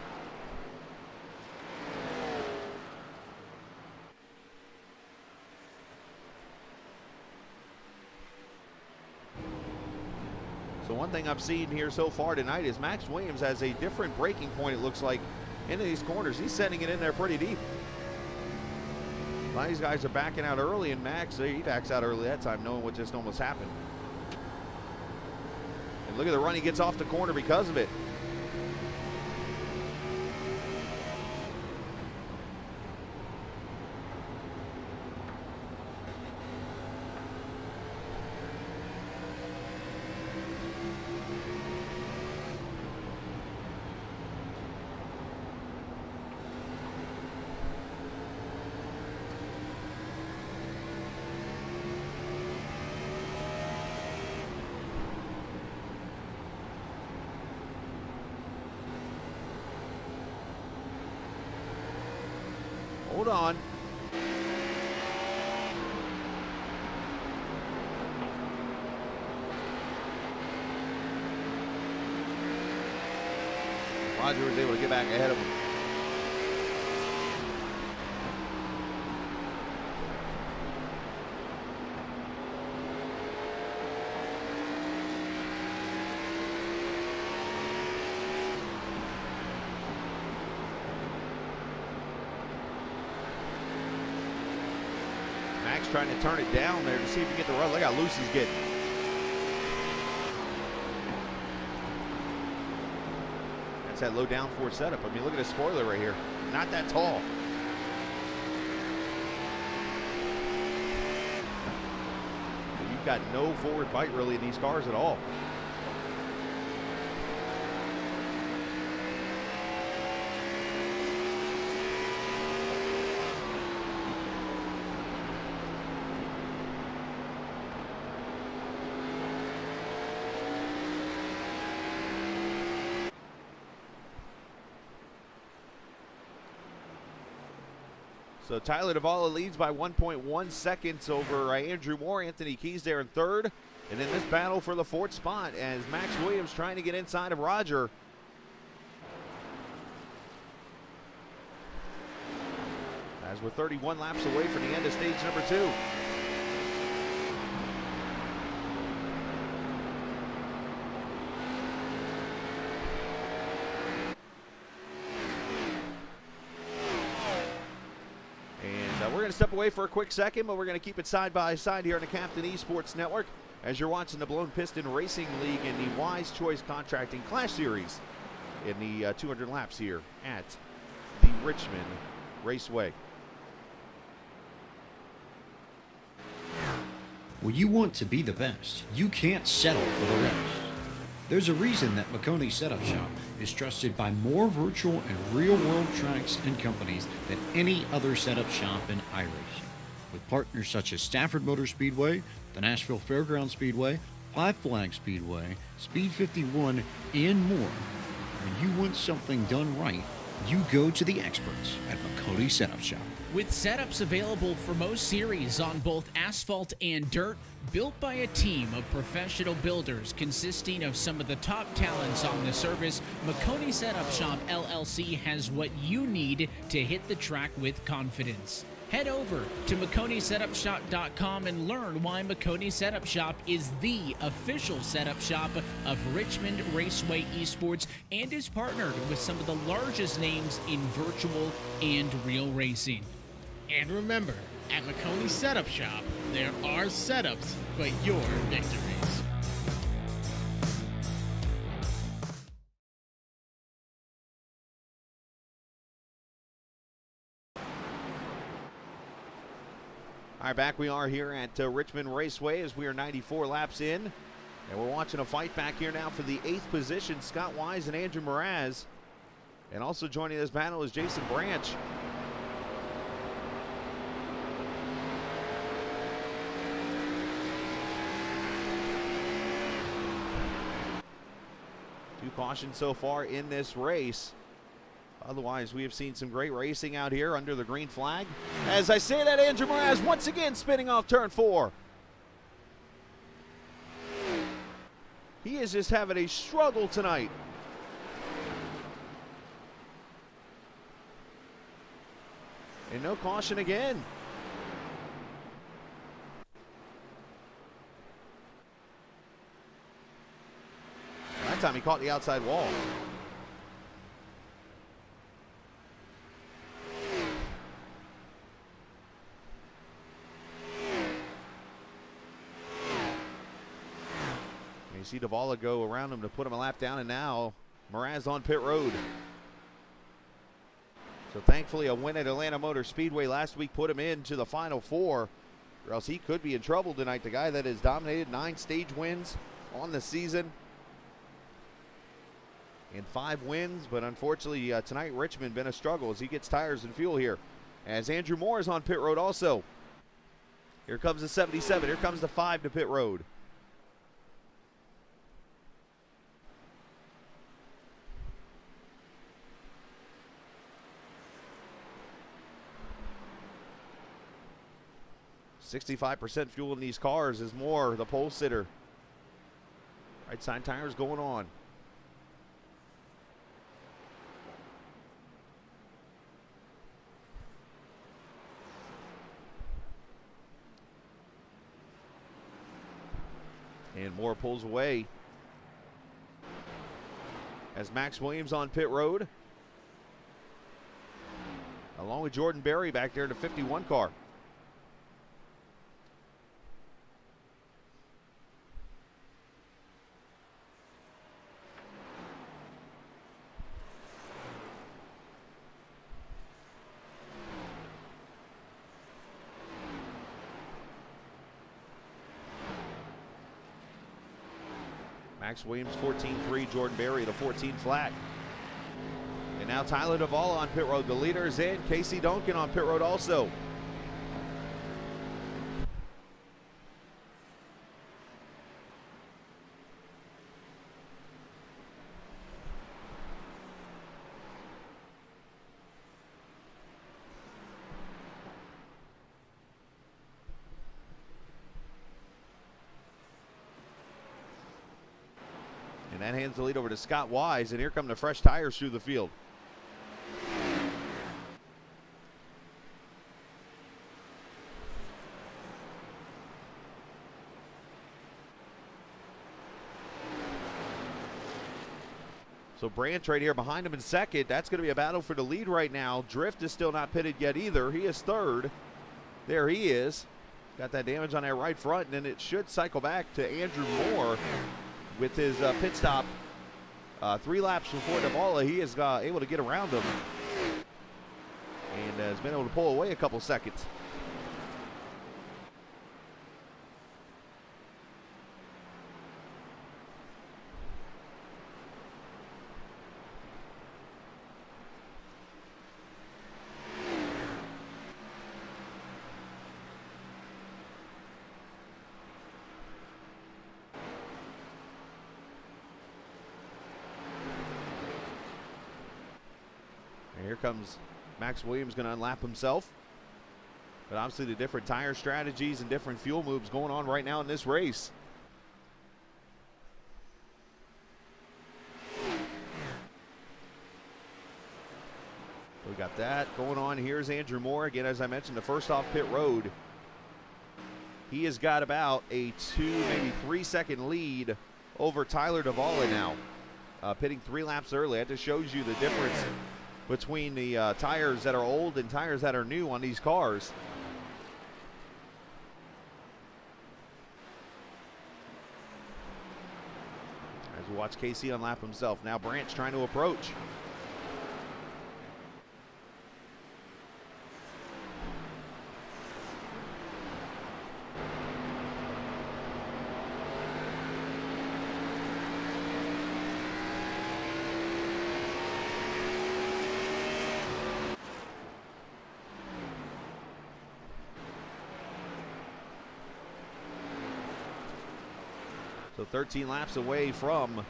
So one thing I've seen here so far tonight is Max Williams has a different braking point, it looks like, into these corners. He's sending it in there pretty deep. A lot of these guys are backing out early, and Max, he backs out early that time, knowing what just almost happened. And look at the run he gets off the corner because of it. Hold on. Roger was able to get back ahead of him. Max trying to turn it down there to see if he can get the run. Look how loose he's getting. That's that low downforce setup. I mean, look at his spoiler right here. Not that tall. You've got no forward bite really in these cars at all. So Tyler Davala leads by 1.1 seconds over Andrew Moore. Anthony Keys there in 3rd. And in this battle for the 4th spot as Max Williams trying to get inside of Roger. As we're 31 laps away from the end of stage number 2. We're going to step away for a quick second, but we're going to keep it side by side here on the Captain Esports Network as you're watching the Blown Piston Racing League in the Wise Choice Contracting Clash Series in the 200 laps here at the Richmond Raceway. When you want to be the best, you can't settle for the rest. There's a reason that McConey Setup Shop is trusted by more virtual and real-world tracks and companies than any other setup shop in iRacing. With partners such as Stafford Motor Speedway, the Nashville Fairgrounds Speedway, Five Flag Speedway, Speed 51, and more. When you want something done right, you go to the experts at McConey Setup Shop. With setups available for most series on both asphalt and dirt, built by a team of professional builders consisting of some of the top talents on the service, Makoni Setup Shop LLC has what you need to hit the track with confidence. Head over to MakoniSetupShop.com and learn why Makoni Setup Shop is the official setup shop of Richmond Raceway Esports and is partnered with some of the largest names in virtual and real racing. And remember, at Makoni Setup Shop, there are setups, but your victories. All right, back we are here at Richmond Raceway as we are 94 laps in. And we're watching a fight back here now for the 8th position. Scott Wise and Andrew Mraz. And also joining this battle is Jason Branch. Two cautions so far in this race. Otherwise, we have seen some great racing out here under the green flag. As I say that, Andrew Mraz once again spinning off turn 4. He is just having a struggle tonight. And no caution again. That time he caught the outside wall. You see Davala go around him to put him a lap down, and now Mraz on pit road. So thankfully a win at Atlanta Motor Speedway last week put him into the Final Four, or else he could be in trouble tonight. The guy that has dominated 9 stage wins on the season and 5 wins, but unfortunately tonight Richmond been a struggle as he gets tires and fuel here. As Andrew Moore is on pit road also. Here comes the 77, here comes the 5 to pit road. %65% fuel in these cars is more the pole sitter. Right side tires going on. And Moore pulls away as Max Williams on pit road, along with Jordan Berry back there in the 51 car. Max Williams 14.3, Jordan Berry at a 14 flat. And now Tyler Davala on pit road. The leader is in. Casey Duncan on pit road also. And that hands the lead over to Scott Wise, and here come the fresh tires through the field. So Branch right here behind him in second. That's going to be a battle for the lead right now. Drift is still not pitted yet either. He is third. There he is. Got that damage on that right front, and then it should cycle back to Andrew Moore with his pit stop 3 laps before Davala. He is able to get around him and has been able to pull away a couple seconds. Here comes Max Williams, going to unlap himself. But obviously the different tire strategies and different fuel moves going on right now in this race. We got that going on. Here's Andrew Moore. Again, as I mentioned, the first off pit road. He has got about a 2, maybe 3-second lead over Tyler Davala now. Pitting 3 laps early. That just shows you the difference between the tires that are old and tires that are new on these cars. As we watch KC unlap himself. Now Branch trying to approach. So 13 laps away from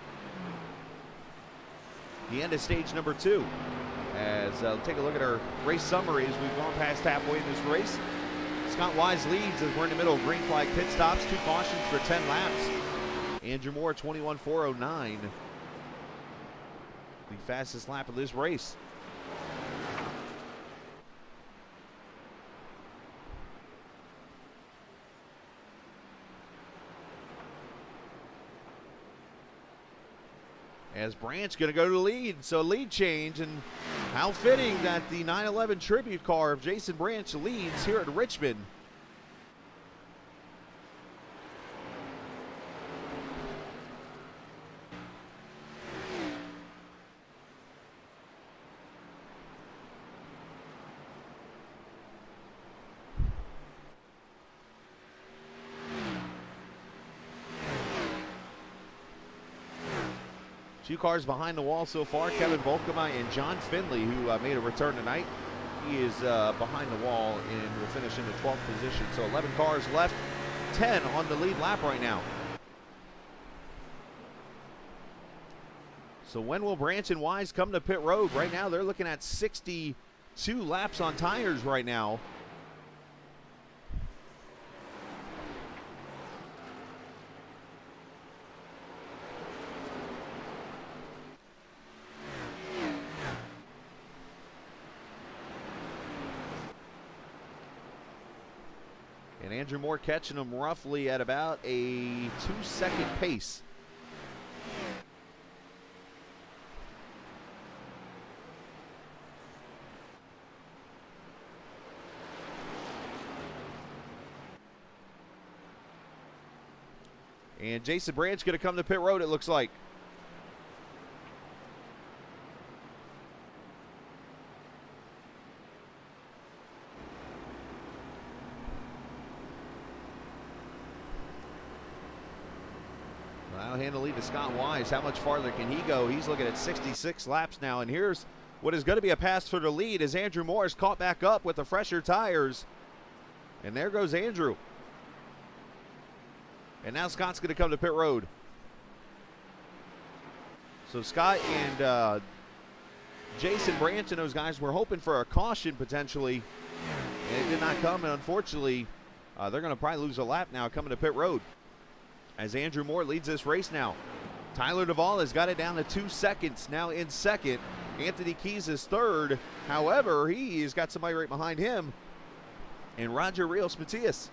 the end of stage number 2. As take a look at our race summaries. We've gone past halfway in this race. Scott Wise leads as we're in the middle of green flag pit stops. 2 cautions for 10 laps. Andrew Moore, 21.409. The fastest lap of this race. As Branch going to go to the lead, so lead change, and how fitting that the 911 tribute car of Jason Branch leads here at Richmond. Two cars behind the wall so far, Kevin Volkema and John Finley, who made a return tonight. He is behind the wall and will finish in the 12th position. So 11 cars left, 10 on the lead lap right now. So when will Branch and Wise come to pit road? Right now they're looking at 62 laps on tires right now. And Andrew Moore catching him roughly at about a 2-second pace. And Jason Branch going to come to pit road, it looks like. I'll hand the lead to Scott Wise. How much farther can he go? He's looking at 66 laps now. And here's what is going to be a pass for the lead as Andrew Morris caught back up with the fresher tires. And there goes Andrew. And now Scott's going to come to pit road. So Scott and Jason Branch and those guys were hoping for a caution potentially. And it did not come. And unfortunately, they're going to probably lose a lap now coming to pit road. As Andrew Moore leads this race now. Tyler Davala has got it down to 2 seconds now in second. Anthony Keys is third. However, he has got somebody right behind him. And Roger Rios Matias.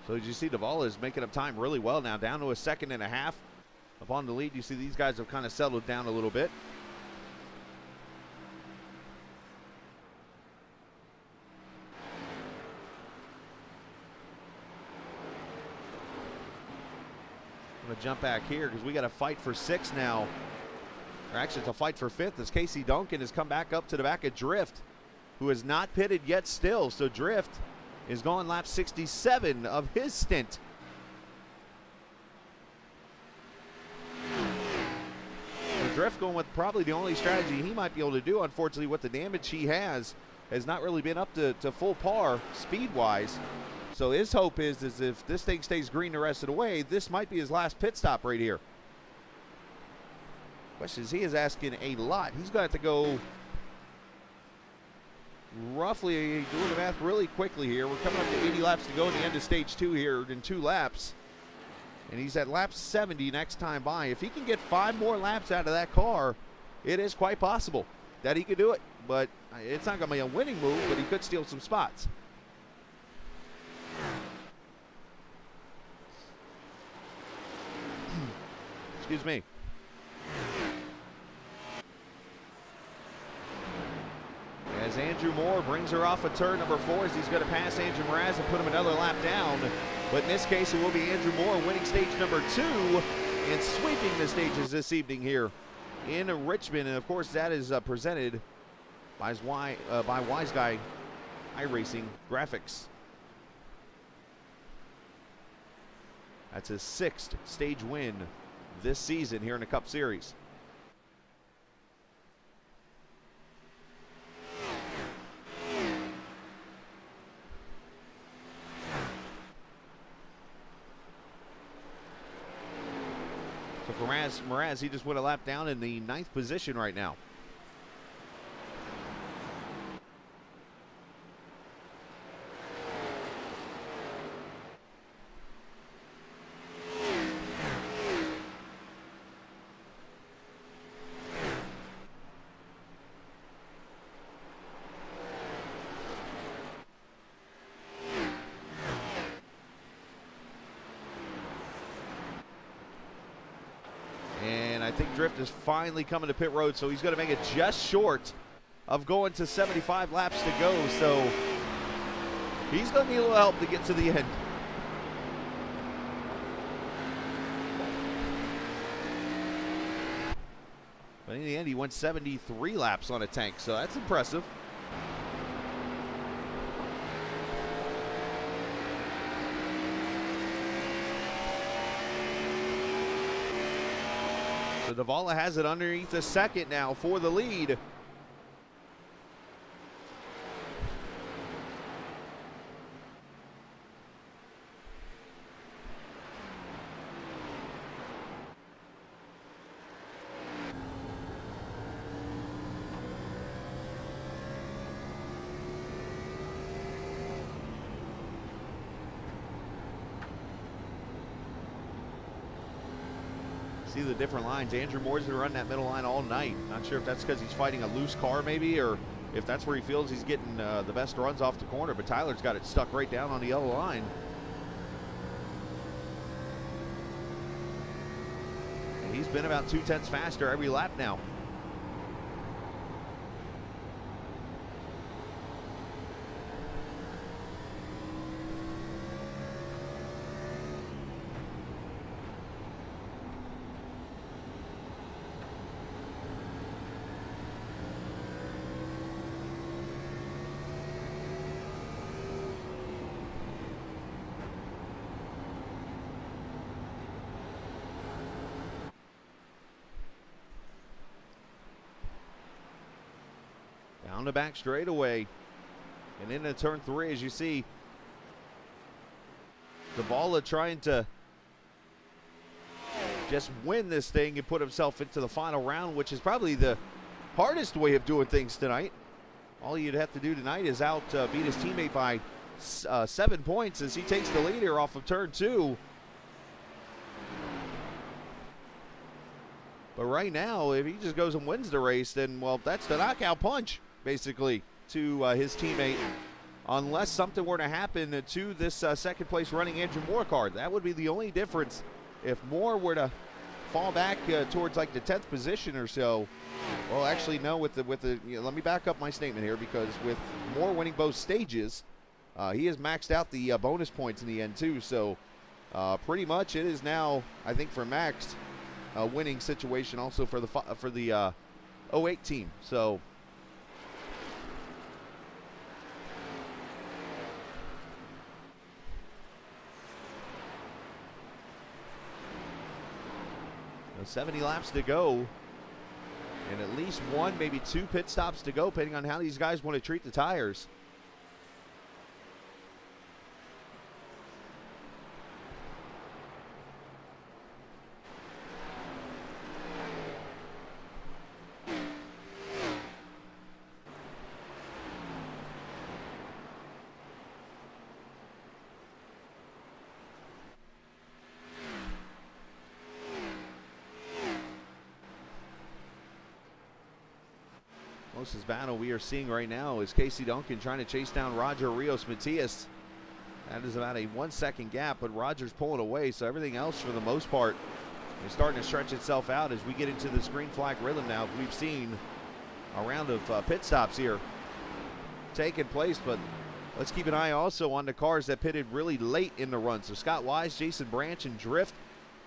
So as you see, Davala is making up time really well now, down to a 1.5 seconds. Upon the lead, you see these guys have kind of settled down a little bit. I'm gonna jump back here because we got to fight for 6 now. Or actually, it's a fight for 5th as Casey Duncan has come back up to the back of Drift, who is not pitted yet still. So Drift is going lap 67 of his stint. So Drift going with probably the only strategy he might be able to do. Unfortunately, with the damage he has not really been up to full par speed-wise. So his hope is if this thing stays green the rest of the way, this might be his last pit stop right here. Question is, he is asking a lot. He's going to have to go roughly, doing the math really quickly here. We're coming up to 80 laps to go at the end of stage 2 here in 2 laps. And he's at lap 70 next time by. If he can get 5 more laps out of that car, it is quite possible that he could do it. But it's not going to be a winning move, but he could steal some spots. Excuse me. As Andrew Moore brings her off of turn number 4 as he's going to pass Andrew Mraz and put him another lap down. But in this case, it will be Andrew Moore winning stage number 2 and sweeping the stages this evening here in Richmond. And of course, that is presented by Wiseguy iRacing Graphics. That's his 6th stage win this season here in the Cup Series. So for Mraz, he just went a lap down in the 9th position right now. I think Drift is finally coming to pit road, so he's going to make it just short of going to 75 laps to go. So he's going to need a little help to get to the end. But in the end, he went 73 laps on a tank, so that's impressive. So Davala has it underneath the 2nd now for the lead. See the different lines. Andrew Moore's going to run that middle line all night. Not sure if that's because he's fighting a loose car maybe, or if that's where he feels he's getting the best runs off the corner. But Tyler's got it stuck right down on the yellow line. And he's been about 2/10 faster every lap now. Down the back straightaway and into turn 3, as you see Davala trying to just win this thing and put himself into the final round, which is probably the hardest way of doing things tonight. All you'd have to do tonight is beat his teammate by 7 points as he takes the lead here off of turn 2. But right now, if he just goes and wins the race, then, well, that's the knockout punch, basically, to his teammate. Unless something were to happen to this second place running Andrew Moore car. That would be the only difference. If Moore were to fall back towards like the 10th position or so. Well, actually, no, let me back up my statement here, because with Moore winning both stages, he has maxed out the bonus points in the end too. So Pretty much it is now, I think, for Max, a winning situation also for the 08 team. So you know, 70 laps to go, and at least one, maybe two pit stops to go, depending on how these guys want to treat the tires. Closest battle we are seeing right now is Casey Duncan trying to chase down Roger Rios Matias. That is about a 1 second gap, but Roger's pulling away, so everything else for the most part is starting to stretch itself out as we get into this green flag rhythm now. We've seen a round of pit stops here taking place, but let's keep an eye also on the cars that pitted really late in the run. So Scott Wise, Jason Branch, and Drift,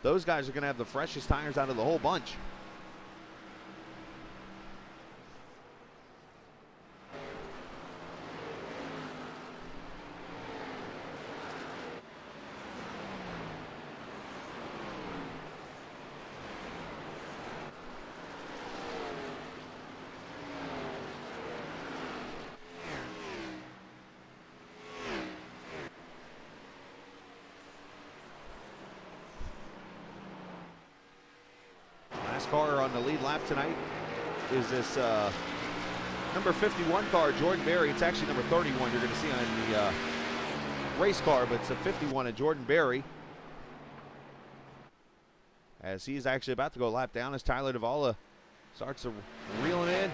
those guys are going to have the freshest tires out of the whole bunch. Car on the lead lap tonight is this number 51 car, Jordan Berry. It's actually number 31 you're going to see on the race car, but it's a 51 of Jordan Berry, as he's actually about to go lap down as Tyler Davala starts to reel him in.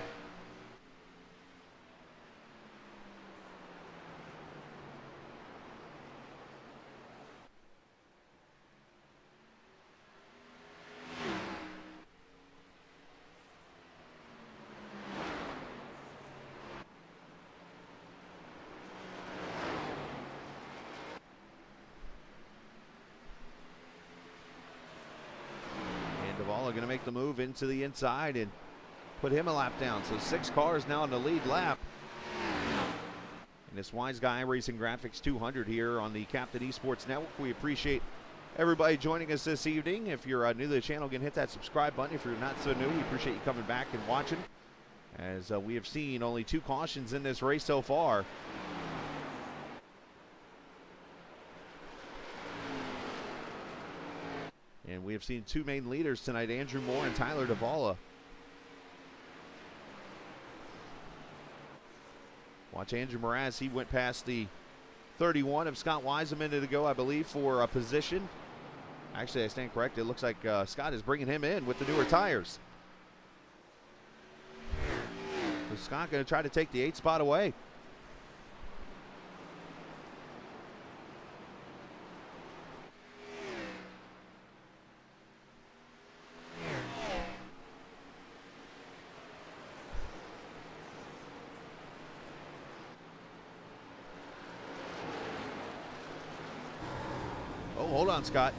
Going to make the move into the inside and put him a lap down. So 6 cars now in the lead lap. And this Wiseguy iRacing Graphics 200 here on the Captain Esports Network. We appreciate everybody joining us this evening. If you're new to the channel, again, hit that subscribe button. If you're not so new, we appreciate you coming back and watching, as we have seen only 2 cautions in this race so far. And we have seen 2 main leaders tonight, Andrew Moore and Tyler Davala. Watch Andrew Mraz. He went past the 31 of Scott Wise a minute ago, I believe, for a position. Actually, I stand corrected. It looks like Scott is bringing him in with the newer tires. So Scott going to try to take the 8th spot away. Oh, hold on, Scott.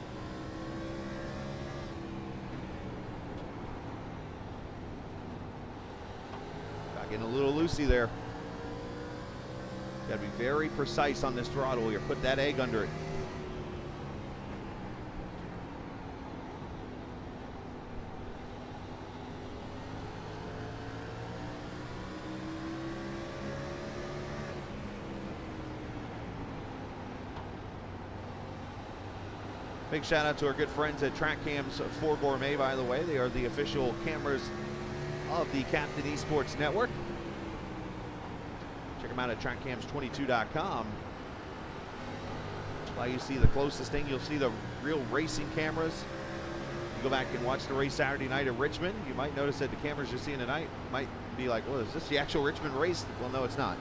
Got getting a little loosey there. Got to be very precise on this throttle here. Put that egg under it. Big shout out to our good friends at Track Cams 4 Gourmet, by the way. They are the official cameras of the Captain Esports Network. Check them out at trackcams22.com. Allow you to see the closest thing. You'll see the real racing cameras. You go back and watch the race Saturday night at Richmond. You might notice that the cameras you're seeing tonight might be like, well, is this the actual Richmond race? Well, no, it's not.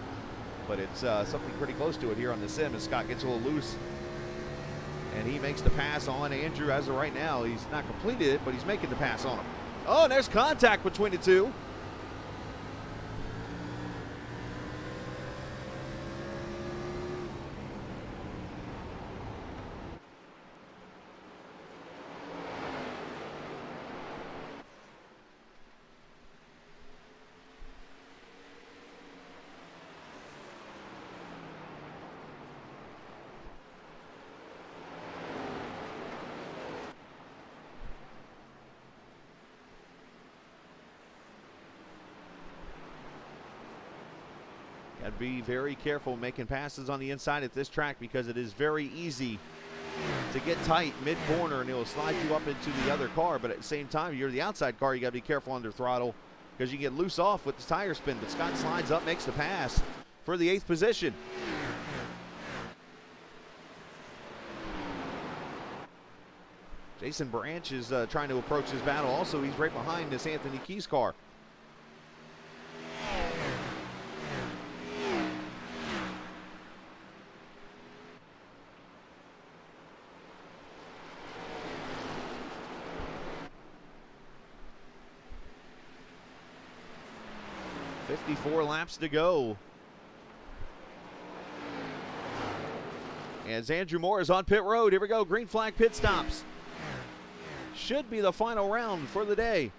But it's something pretty close to it here on the sim as Scott gets a little loose. And he makes the pass on Andrew as of right now. He's not completed it, but he's making the pass on him. Oh, and there's contact between the two. Got to be very careful making passes on the inside at this track because it is very easy to get tight mid-corner and it will slide you up into the other car. But at the same time, you're the outside car, you got to be careful under throttle because you get loose off with the tire spin. But Scott slides up, makes the pass for the 8th position. Jason Branch is trying to approach his battle. Also, he's right behind this Anthony Keys car. .54 laps to go. As Andrew Moore is on pit road. Here we go, green flag pit stops. Should be the final round for the day.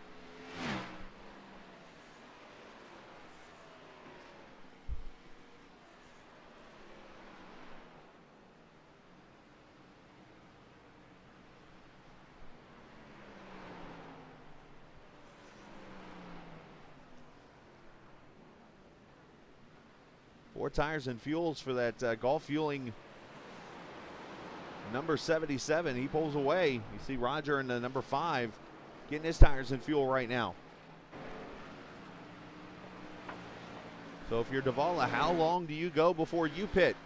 Four tires and fuels for that Gulf Fueling number 77. He pulls away. You see Roger in the number 5 getting his tires and fuel right now. So if you're Davala, how long do you go before you pit?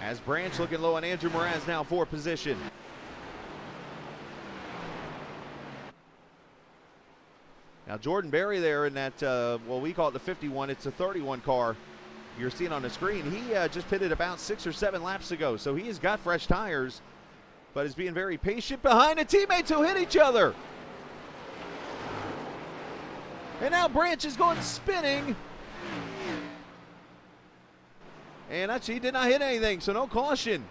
As Branch looking low on Andrew Mraz now for position. Now Jordan Berry there in that, well, we call it the 51. It's a 31 car you're seeing on the screen. He just pitted about 6 or 7 laps ago, so he has got fresh tires, but is being very patient behind the teammates who hit each other. And now Branch is going spinning. And actually, he did not hit anything, so no caution.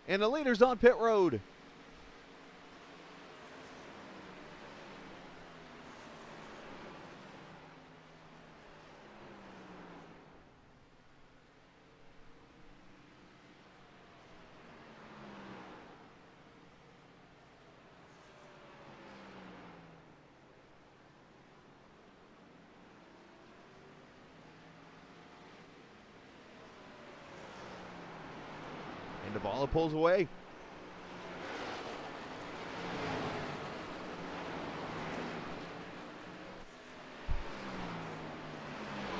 And the leader's on pit road. Davala pulls away.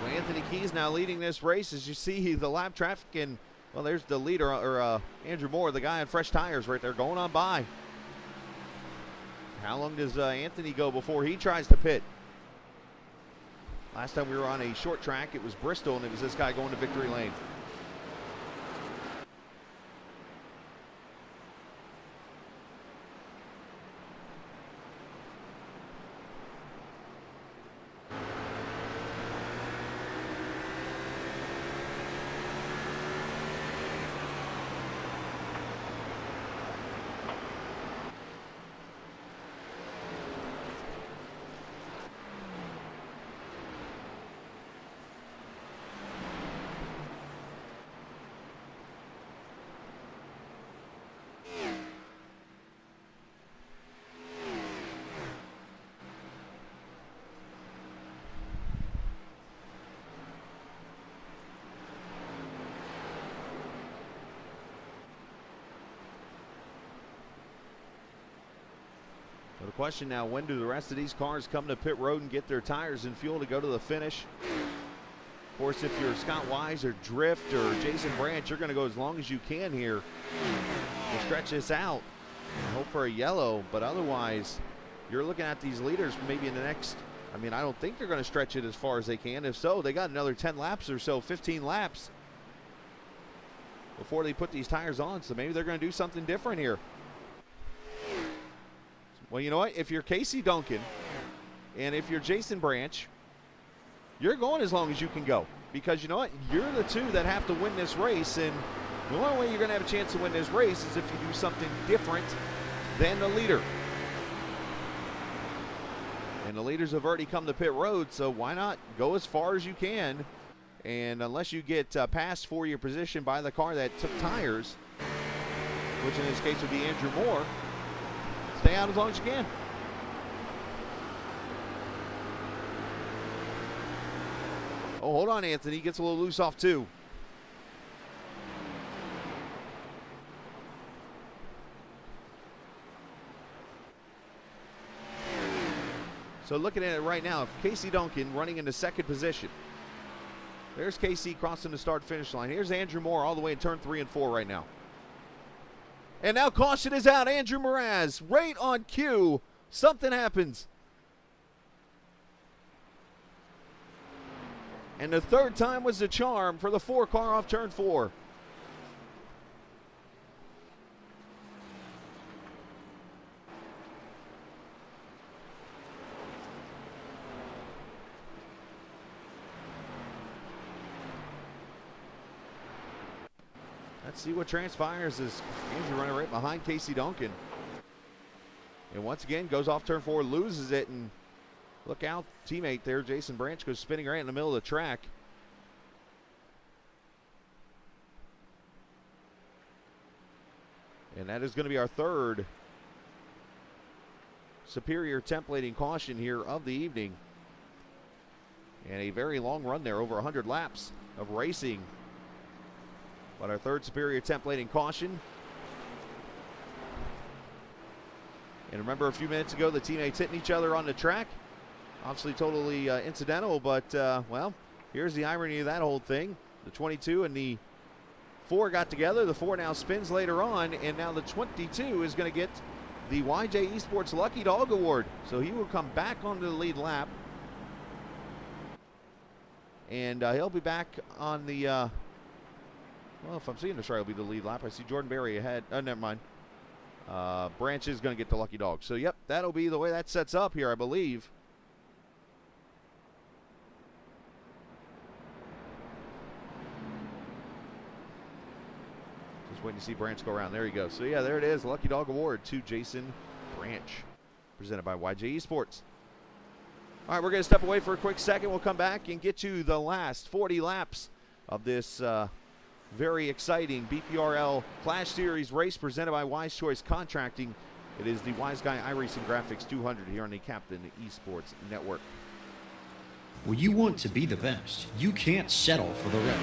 So Anthony Keys now leading this race. As you see the lap traffic, and well, there's the leader, or Andrew Moore, the guy on fresh tires right there going on by. How long does Anthony go before he tries to pit? Last time we were on a short track, it was Bristol, and it was this guy going to victory lane. So the question now, when do the rest of these cars come to pit road and get their tires and fuel to go to the finish? Of course, if you're Scott Wise or Drift or Jason Branch, you're going to go as long as you can here to stretch this out and hope for a yellow. But otherwise, you're looking at these leaders maybe in the next, I mean, I don't think they're going to stretch it as far as they can. If so, they got another 10 laps or so, 15 laps before they put these tires on. So maybe they're going to do something different here. Well, you know what? If you're Casey Duncan and if you're Jason Branch, you're going as long as you can go. Because you know what? You're the two that have to win this race. And the only way you're going to have a chance to win this race is if you do something different than the leader. And the leaders have already come to pit road, so why not go as far as you can? And unless you get passed for your position by the car that took tires, which in this case would be Andrew Moore, stay out as long as you can. Oh, hold on, Anthony. He gets a little loose off too. So looking at it right now, Casey Duncan running into second position. There's Casey crossing the start-finish line. Here's Andrew Moore all the way in turn 3 and 4 right now. And now caution is out. Andrew Mraz right on cue. Something happens. And the third time was the charm for the 4 car off turn 4. Let's see what transpires as Andrew running right behind Casey Duncan. And once again goes off turn 4, loses it, and look out, teammate there, Jason Branch, goes spinning right in the middle of the track. And that is going to be our third superior templating caution here of the evening. And a very long run there, over 100 laps of racing. But our third superior templating caution. And remember a few minutes ago, the teammates hitting each other on the track. Obviously totally incidental, but, well, here's the irony of that whole thing. The 22 and the 4 got together. The 4 now spins later on, and now the 22 is going to get the YJ Esports Lucky Dog Award. So he will come back onto the lead lap. And he'll be back on the, well, if I'm seeing this right, it'll be the lead lap. I see Jordan Berry ahead. Oh, never mind. Branch is going to get the lucky dog. So, yep, that'll be the way that sets up here, I believe. Just waiting to see Branch go around. There he goes. So, yeah, there it is. Lucky Dog Award to Jason Branch, presented by YJ Esports. All right, we're going to step away for a quick second. We'll come back and get to the last 40 laps of this very exciting BPRL Clash Series race presented by Wise Choice Contracting. It is the Wiseguy iRacing Graphics 200 here on the Captain Esports Network. When you want to be the best, you can't settle for the rest.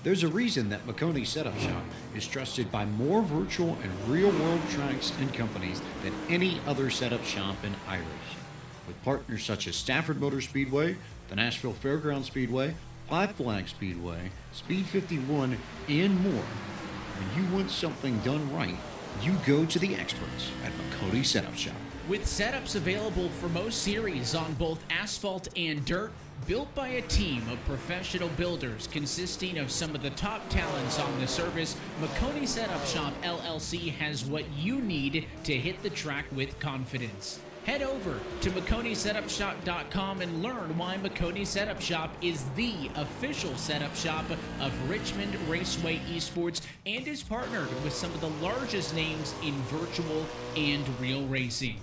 There's a reason that Makoni Setup Shop is trusted by more virtual and real-world tracks and companies than any other setup shop in iRacing. With partners such as Stafford Motor Speedway, the Nashville Fairgrounds Speedway, Five Flag Speedway, Speed 51, and more. When you want something done right, you go to the experts at Makoni Setup Shop. With setups available for most series on both asphalt and dirt, built by a team of professional builders consisting of some of the top talents on the service, Makoni Setup Shop LLC has what you need to hit the track with confidence. Head over to MakoniSetupShop.com and learn why Makoni Setup Shop is the official setup shop of Richmond Raceway Esports and is partnered with some of the largest names in virtual and real racing.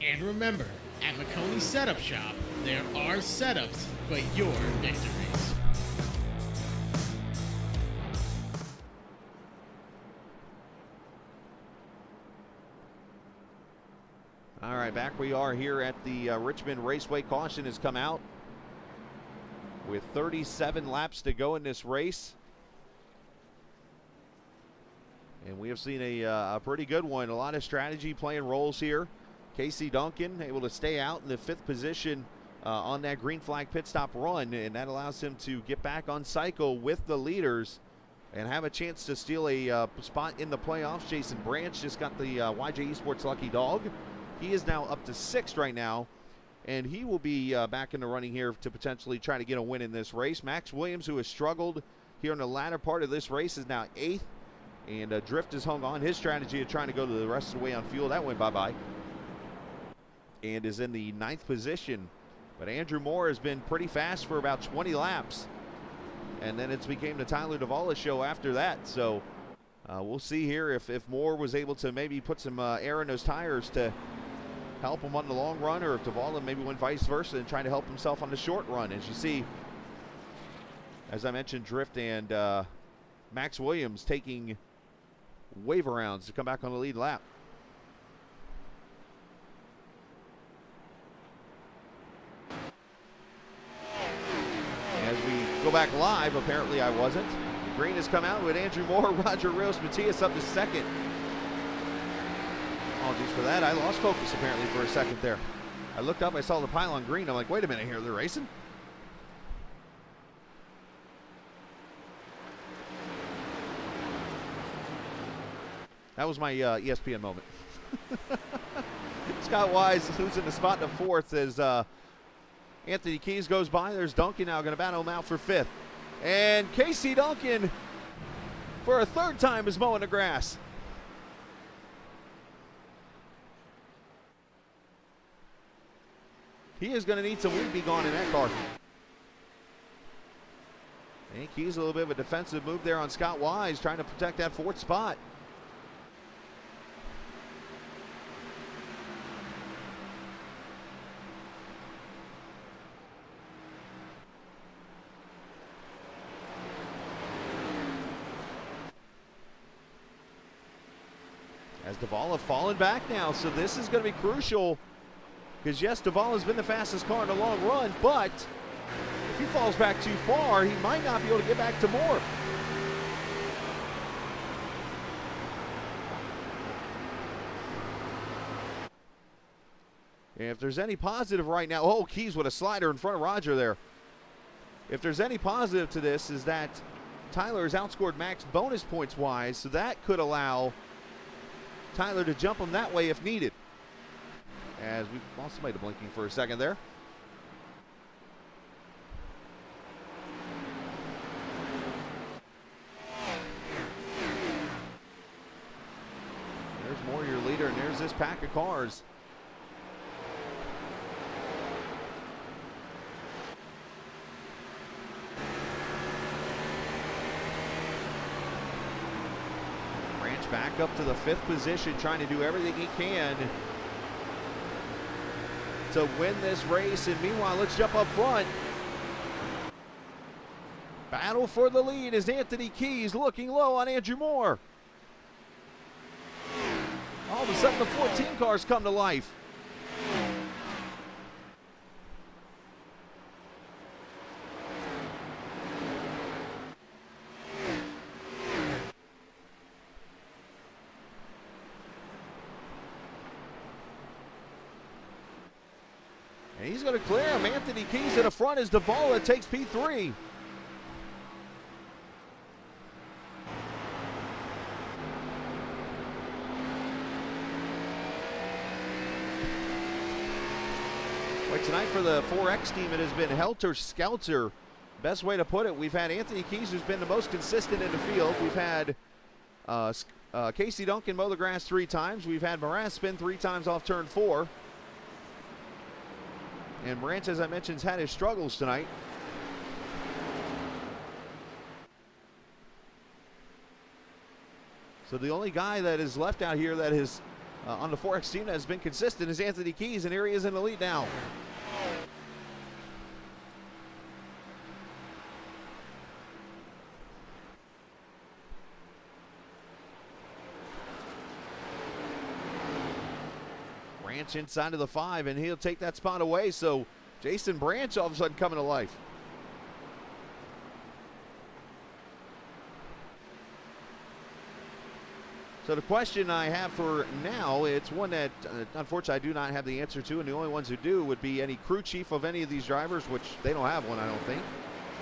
And remember, at Makoni Setup Shop, there are setups, but your victories. All right, back we are here at the Richmond Raceway. Caution has come out with 37 laps to go in this race. And we have seen a pretty good one. A lot of strategy playing roles here. Casey Duncan able to stay out in the 5th position on that green flag pit stop run, and that allows him to get back on cycle with the leaders and have a chance to steal a spot in the playoffs. Jason Branch just got the YJ Esports Lucky Dog. He is now up to 6th right now, and he will be back in the running here to potentially try to get a win in this race. Max Williams, who has struggled here in the latter part of this race, is now 8th, and Drift has hung on. His strategy of trying to go to the rest of the way on fuel, that went bye-bye, and is in the 9th position. But Andrew Moore has been pretty fast for about 20 laps, and then it's became the Tyler Davala show after that. So we'll see here if Moore was able to maybe put some air in those tires to help him on the long run, or if Davala maybe went vice versa and trying to help himself on the short run. As you see, as I mentioned, Drift and Max Williams taking waiver rounds to come back on the lead lap. As we go back live, apparently I wasn't. The green has come out with Andrew Moore, Roger Rios, Matias up to second. Apologies for that. I lost focus apparently for a second there. I looked up, I saw the pylon green. I'm like, wait a minute here, they're racing? That was my ESPN moment. Scott Wise losing the spot to fourth as Anthony Keys goes by. There's Duncan now going to battle him out for fifth. And Casey Duncan, for a third time, is mowing the grass. He is going to need some wind be gone in that car. And Keys a little bit of a defensive move there on Scott Wise, trying to protect that fourth spot. As Davala falling back now, so this is going to be crucial. Because yes, Davala's been the fastest car in the long run, but if he falls back too far, he might not be able to get back to Moore. And if there's any positive right now, oh, Keys with a slider in front of Roger there. If there's any positive to this is that Tyler has outscored Max bonus points wise, so that could allow Tyler to jump him that way if needed. As we lost somebody to blinking for a second there. There's Moore, your leader, and there's this pack of cars. Branch back up to the fifth position, trying to do everything he can to win this race. And meanwhile, let's jump up front. Battle for the lead is Anthony Keys looking low on Andrew Moore. All of a sudden, the 14 cars come to life. And he's going to clear him. Anthony Keys to the front as Davala takes P3. Like tonight for the 4X team, it has been helter-skelter. Best way to put it. We've had Anthony Keys, who's been the most consistent in the field. We've had Casey Duncan mow the grass 3 times. We've had Mraz spin 3 times off turn 4. And Mraz, as I mentioned, has had his struggles tonight. So the only guy that is left out here that is on the 4X team that has been consistent is Anthony Keys, and here he is in the lead now. Branch inside of the 5, and he'll take that spot away. So Jason Branch all of a sudden coming to life. So the question I have for now, it's one that unfortunately I do not have the answer to, and the only ones who do would be any crew chief of any of these drivers, which they don't have one, I don't think,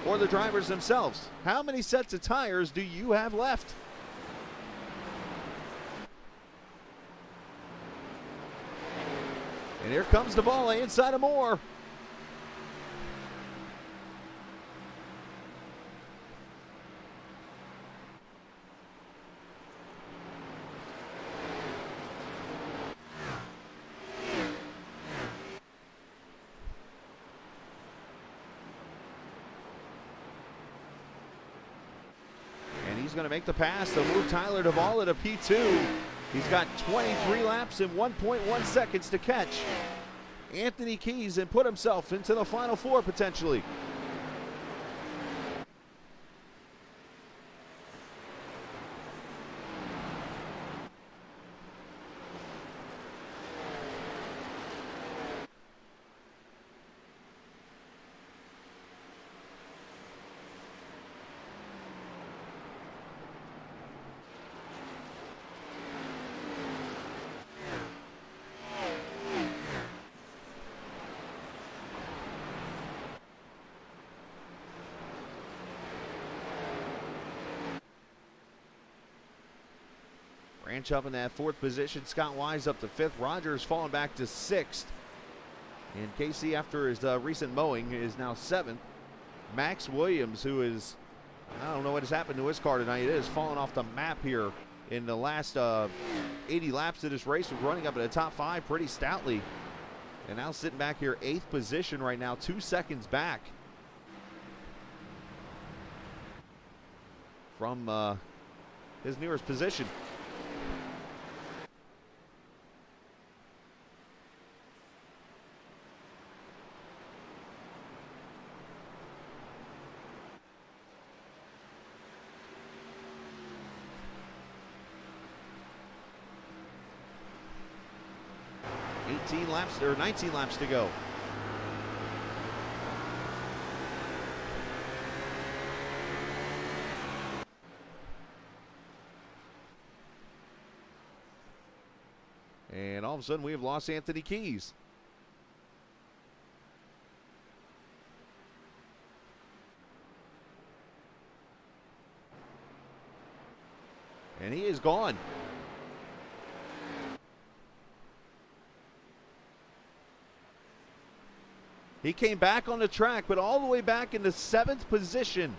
or the drivers themselves. How many sets of tires do you have left? And here comes Davala inside of Moore. And he's going to make the pass to move Tyler Davala to P2. He's got 23 laps and 1.1 seconds to catch Anthony Keys and put himself into the Final Four potentially. Branch up in that 4th position. Scott Wise up to 5th. Rogers falling back to 6th. And Casey, after his recent mowing, is now 7th. Max Williams, who is, I don't know what has happened to his car tonight. It is falling off the map here in the last 80 laps of this race. Was running up in the top 5 pretty stoutly. And now sitting back here, 8th position right now, 2 seconds back from his nearest position. Laps or 19 laps to go. And all of a sudden we have lost Anthony Keys. And he is gone. He came back on the track, but all the way back in the 7th position.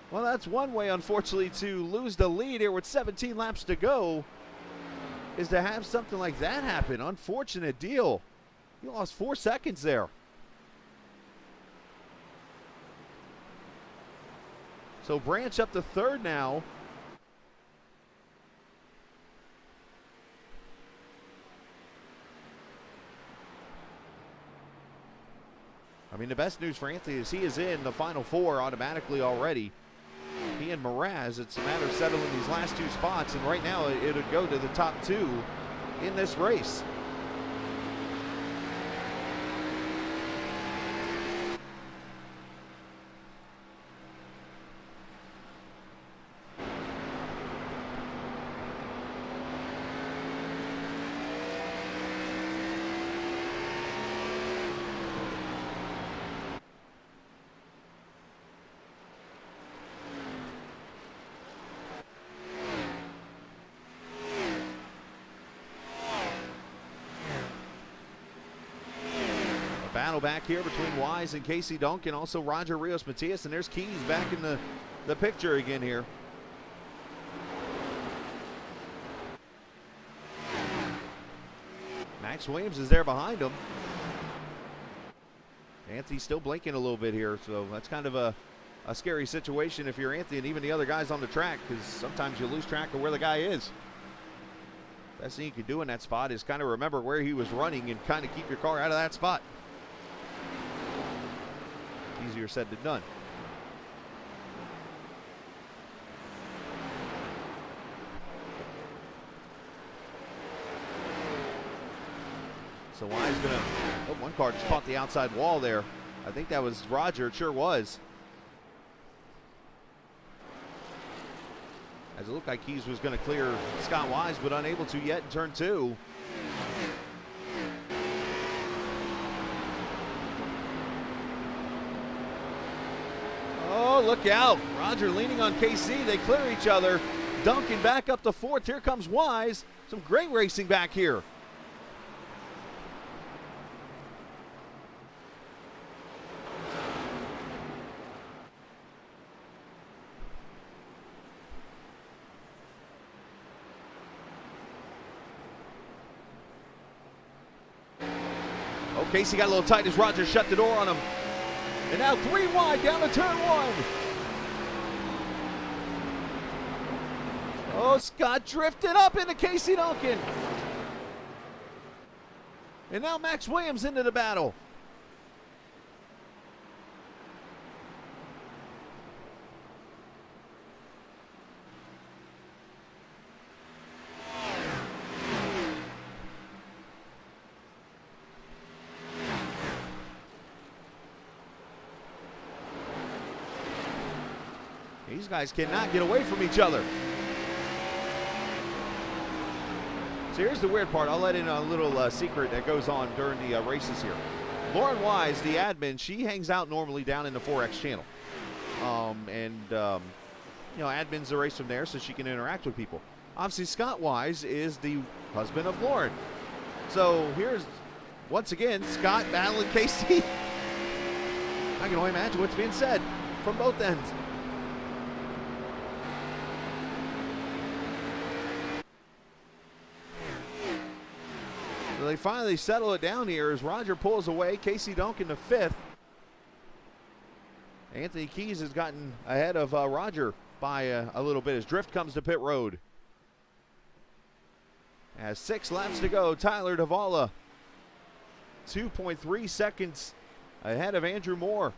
Well, that's one way, unfortunately, to lose the lead here with 17 laps to go, is to have something like that happen. Unfortunate deal. You lost 4 seconds there. So Branch up to 3rd now. I mean, the best news for Anthony is he is in the Final Four automatically already. He and Mraz, it's a matter of settling these last 2 spots, and right now it would go to the top 2 in this race. Battle back here between Wise and Casey Duncan, also Roger, Rios, Matias, and there's Keys back in the picture again here. Max Williams is there behind him. Anthony's still blinking a little bit here, so that's kind of a scary situation if you're Anthony and even the other guys on the track, because sometimes you lose track of where the guy is. Best thing you can do in that spot is kind of remember where he was running and kind of keep your car out of that spot. Easier said than done. So Wise gonna, oh, one car just caught the outside wall there. I think that was Roger, it sure was. As it looked like Keys was gonna clear Scott Wise, but unable to yet in turn 2. Oh, look out. Roger leaning on KC. They clear each other. Duncan back up to 4th. Here comes Wise. Some great racing back here. Oh, Casey got a little tight as Roger shut the door on him. And now 3 wide down to turn 1. Oh, Scott drifted up into Casey Duncan. And now Max Williams into the battle. These guys cannot get away from each other. So here's the weird part. I'll let in a little secret that goes on during the races here. Lauren Wise, the admin, she hangs out normally down in the 4X channel. You know, admins the race from there so she can interact with people. Obviously, Scott Wise is the husband of Lauren. So here's, once again, Scott battling Casey. I can only imagine what's being said from both ends. So they finally settle it down here as Roger pulls away. Casey Duncan to 5th. Anthony Keys has gotten ahead of Roger by a little bit as Drift comes to pit road. As 6 laps to go, Tyler Davala 2.3 seconds ahead of Andrew Moore.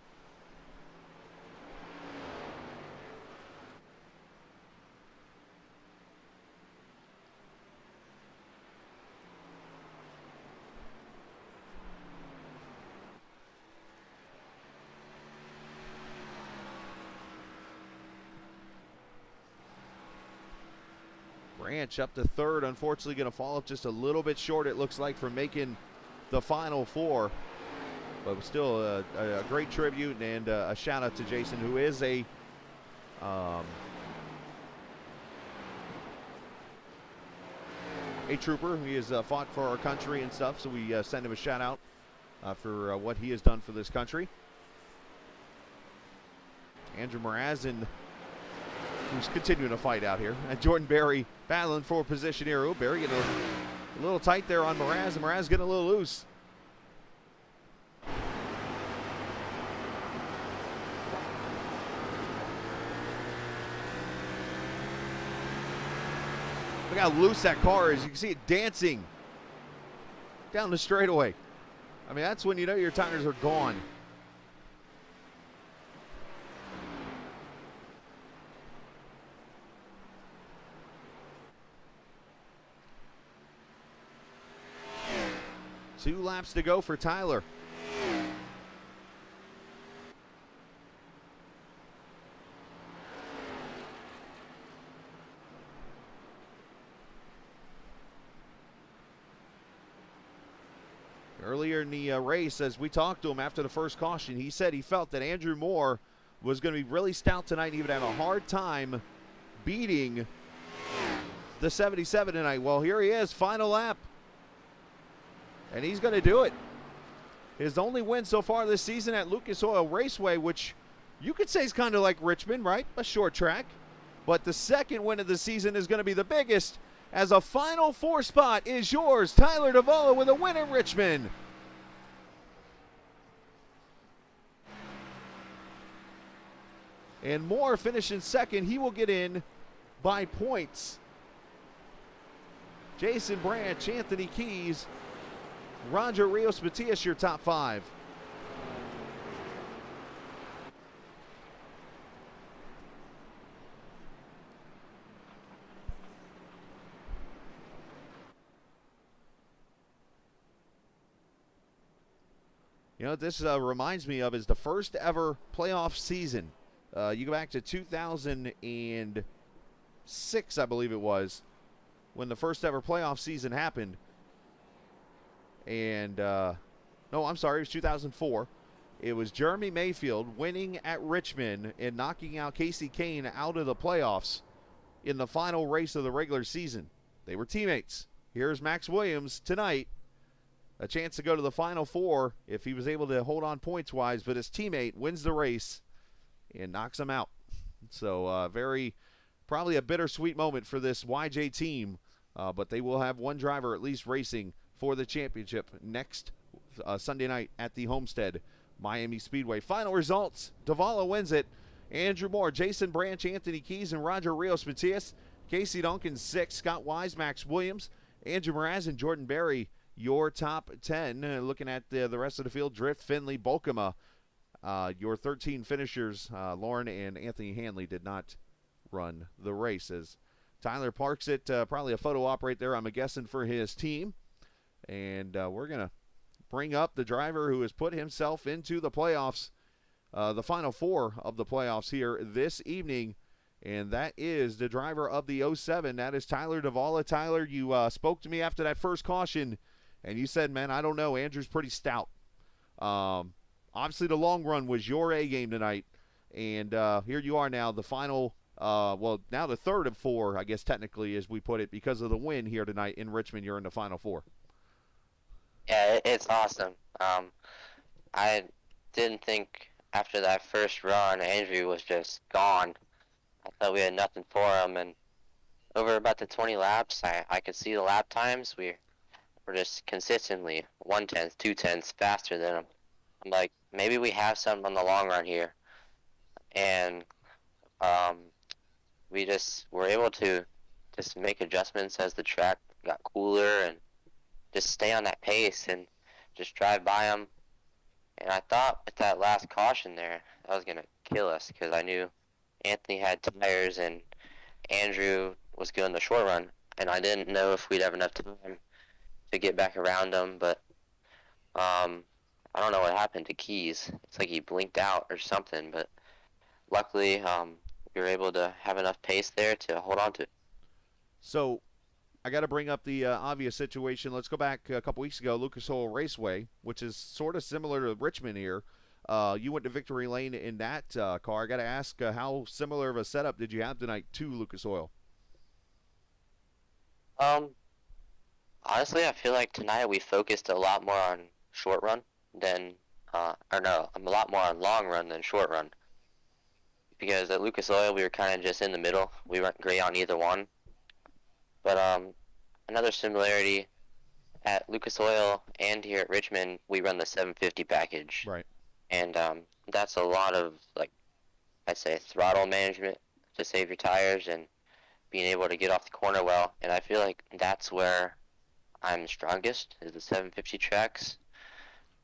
Branch up to 3rd, unfortunately going to fall up just a little bit short, it looks like, from making the Final 4. But still a great tribute and a shout out to Jason, who is a trooper. He has fought for our country and stuff, so we send him a shout out for what he has done for this country. Andrew Mraz and who's continuing to fight out here. And Jordan Berry battling for position here. Oh, Berry getting a little tight there on Mraz, and Mraz getting a little loose. Look how loose that car is. You can see it dancing down the straightaway. I mean, that's when you know your tires are gone. Two laps to go for Tyler. Earlier in the race, as we talked to him after the first caution, he said he felt that Andrew Moore was going to be really stout tonight and he would have a hard time beating the 77 tonight. Well, here he is, final lap. And he's going to do it. His only win so far this season at Lucas Oil Raceway, which you could say is kind of like Richmond, right? A short track. But the second win of the season is going to be the biggest, as a Final 4 spot is yours. Tyler Davala with a win in Richmond. And Moore finishing second. He will get in by points. Jason Branch, Anthony Keys, Roger, Rios, Matias, your top 5. You know what this reminds me of is the first ever playoff season. You go back to 2006, I believe it was, when the first ever playoff season happened. And, no, I'm sorry, it was 2004. It was Jeremy Mayfield winning at Richmond and knocking out Casey Kane out of the playoffs in the final race of the regular season. They were teammates. Here's Max Williams tonight. A chance to go to the Final 4 if he was able to hold on points-wise, but his teammate wins the race and knocks him out. So, probably a bittersweet moment for this YJ team, but they will have one driver at least racing for the championship next Sunday night at the Homestead Miami Speedway. Final results, Davala wins it. Andrew Moore, Jason Branch, Anthony Keys, and Roger Rios Matias. Casey Duncan, 6. Scott Wise, Max Williams, Andrew Mraz, and Jordan Berry, your top 10. Looking at the rest of the field, Drift, Finley, Bolkema, your 13 finishers. Lauren and Anthony Hanley did not run the races. Tyler parks it, probably a photo op right there, I'm guessing, for his team. And we're going to bring up the driver who has put himself into the playoffs, the final 4 of the playoffs here this evening. And that is the driver of the 07. That is Tyler Davala. Tyler, you spoke to me after that first caution, and you said, man, I don't know, Andrew's pretty stout. Obviously, the long run was your A game tonight. And here you are now, the final, now the third of 4, I guess technically, as we put it, because of the win here tonight in Richmond. You're in the final 4. Yeah, it's awesome. I didn't think after that first run, Andrew was just gone. I thought we had nothing for him, and over about the 20 laps, I could see the lap times. We're just consistently 1/10, 2/10 faster than him. I'm like, maybe we have something on the long run here. And we just were able to just make adjustments as the track got cooler and just stay on that pace and just drive by him. And I thought with that last caution there, that was going to kill us, because I knew Anthony had tires and Andrew was good in the short run, and I didn't know if we'd have enough time to get back around him. But I don't know what happened to Keys. It's like he blinked out or something, but luckily we were able to have enough pace there to hold on to it. So I got to bring up the obvious situation. Let's go back a couple weeks ago, Lucas Oil Raceway, which is sort of similar to Richmond here. You went to Victory Lane in that car. I got to ask, how similar of a setup did you have tonight to Lucas Oil? Honestly, I feel like tonight we focused a lot more on short run than, I'm a lot more on long run than short run. Because at Lucas Oil, we were kind of just in the middle. We weren't great on either one. But another similarity, at Lucas Oil and here at Richmond, we run the 750 package. Right. And that's a lot of, like, I'd say throttle management to save your tires and being able to get off the corner well. And I feel like that's where I'm strongest, is the 750 tracks,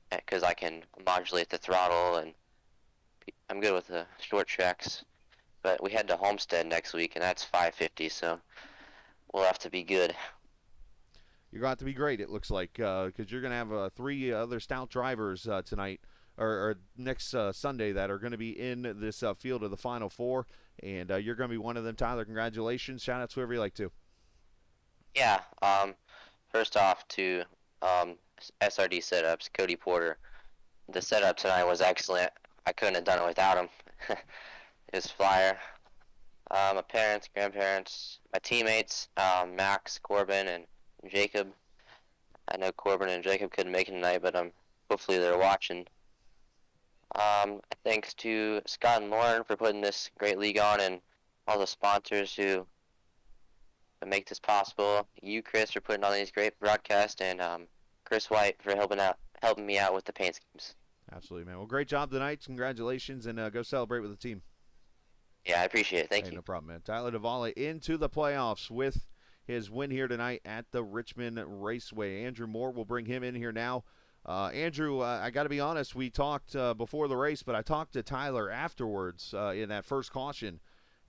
because I can modulate the throttle, and I'm good with the short tracks. But we head to Homestead next week, and that's 550, so we'll have to be good. You're going to have to be great, it looks like, because you're going to have 3 other stout drivers tonight, or next Sunday, that are going to be in this field of the Final 4, and you're going to be one of them. Tyler, congratulations. Shout out to whoever you like to. Yeah, first off to SRD Setups, Cody Porter. The setup tonight was excellent. I couldn't have done it without him. His flyer. My parents, grandparents, my teammates, Max, Corbin, and Jacob. I know Corbin and Jacob couldn't make it tonight, but hopefully they're watching. Thanks to Scott and Lauren for putting this great league on, and all the sponsors who make this possible. You, Chris, for putting on these great broadcasts, and Chris White for helping me out with the paint schemes. Absolutely, man. Well, great job tonight. Congratulations, and go celebrate with the team. Yeah, I appreciate it. Thank you. No problem, man. Tyler Davala into the playoffs with his win here tonight at the Richmond Raceway. Andrew Moore will bring him in here now. Andrew, I got to be honest, we talked before the race, but I talked to Tyler afterwards in that first caution,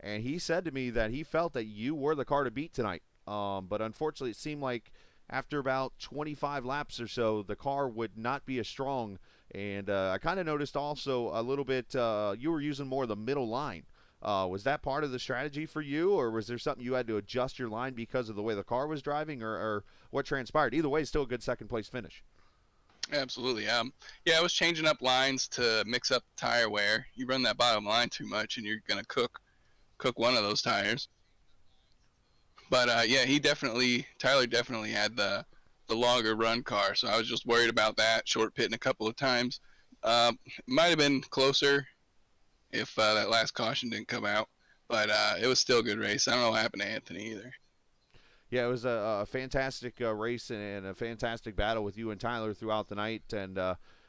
and he said to me that he felt that you were the car to beat tonight. But unfortunately, it seemed like after about 25 laps or so, the car would not be as strong. And I kind of noticed also a little bit you were using more of the middle line. Was that part of the strategy for you, or was there something you had to adjust your line because of the way the car was driving, or what transpired? Either way, still a good second-place finish. Absolutely. Yeah, I was changing up lines to mix up tire wear. You run that bottom line too much, and you're gonna cook one of those tires. But yeah, Tyler definitely had the longer run car, so I was just worried about that. Short pitting a couple of times. Might have been closer if that last caution didn't come out, but it was still a good race. I don't know what happened to Anthony either. Yeah, it was a fantastic race and a fantastic battle with you and Tyler throughout the night. And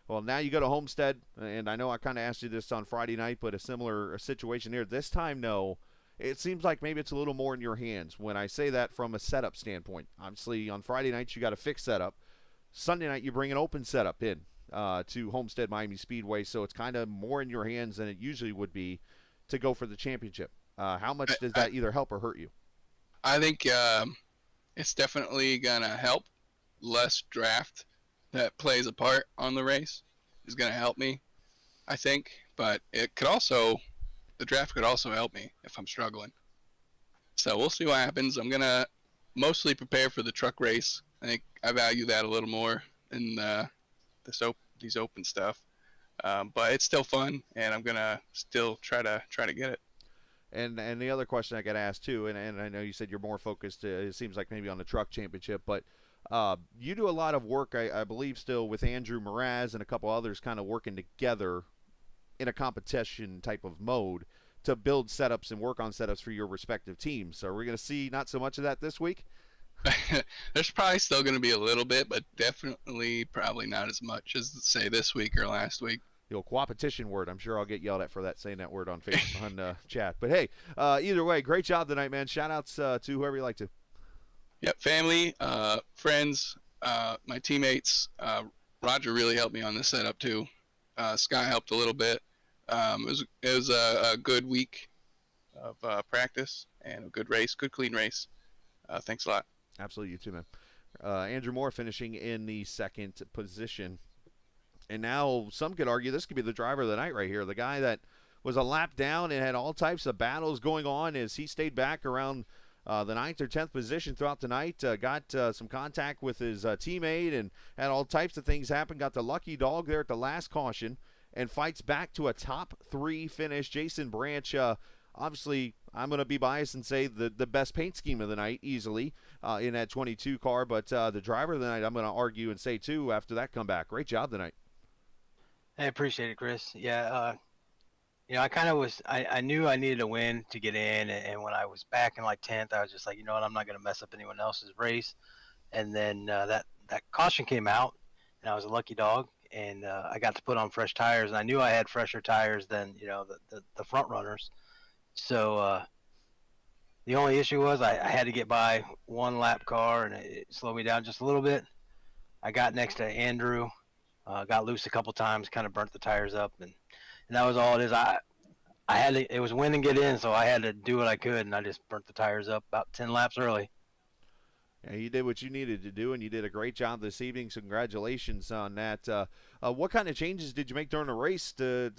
Well, now you go to Homestead, and I know I kind of asked you this on Friday night, but a similar situation here. This time, no. It seems like maybe it's a little more in your hands when I say that from a setup standpoint. Obviously, on Friday nights, you got a fixed setup. Sunday night, you bring an open setup in to Homestead Miami Speedway, so it's kind of more in your hands than it usually would be to go for the championship. How much does that either help or hurt you? I think it's definitely gonna help. Less draft that plays a part on the race is gonna help me, I think. But it could also, the draft could also help me if I'm struggling. So we'll see what happens. I'm gonna mostly prepare for the truck race. I think I value that a little more than these open stuff. But it's still fun, and I'm gonna still try to get it. And the other question I got asked too, and I know you said you're more focused, it seems like maybe on the truck championship, but you do a lot of work, I believe, still with Andrew Mraz and a couple others kind of working together in a competition type of mode to build setups and work on setups for your respective teams. So are we going to see not so much of that this week? There's probably still going to be a little bit, but definitely probably not as much as, say, this week or last week. The old competition word. I'm sure I'll get yelled at for that, saying that word on Facebook, on chat. But hey, either way, great job tonight, man. Shout outs to whoever you like to. Yep, family, friends, my teammates. Roger really helped me on this setup too. Sky helped a little bit. It was a good week of practice and a good race, good clean race. Thanks a lot. Absolutely, you too, man. Andrew Moore finishing in the second position. And now some could argue this could be the driver of the night right here. The guy that was a lap down and had all types of battles going on as he stayed back around the 9th or 10th position throughout the night. Got some contact with his teammate and had all types of things happen. Got the lucky dog there at the last caution and fights back to a top 3 finish. Jason Branch, obviously, I'm going to be biased and say the best paint scheme of the night easily in that 22 car. But the driver of the night, I'm going to argue and say, too, after that comeback. Great job tonight. I appreciate it, Chris. Yeah, I kind of was. I knew I needed a win to get in, and when I was back in like 10th, I was just like, you know what, I'm not going to mess up anyone else's race. And then that caution came out, and I was a lucky dog, and I got to put on fresh tires, and I knew I had fresher tires than the front runners. So the only issue was I had to get by one lap car, and it slowed me down just a little bit. I got next to Andrew. Got loose a couple times, kind of burnt the tires up, and that was all it is. I had to, it was win and get in, so I had to do what I could, and I just burnt the tires up about 10 laps early. Yeah, you did what you needed to do, and you did a great job this evening. So congratulations on that. What kind of changes did you make during the race to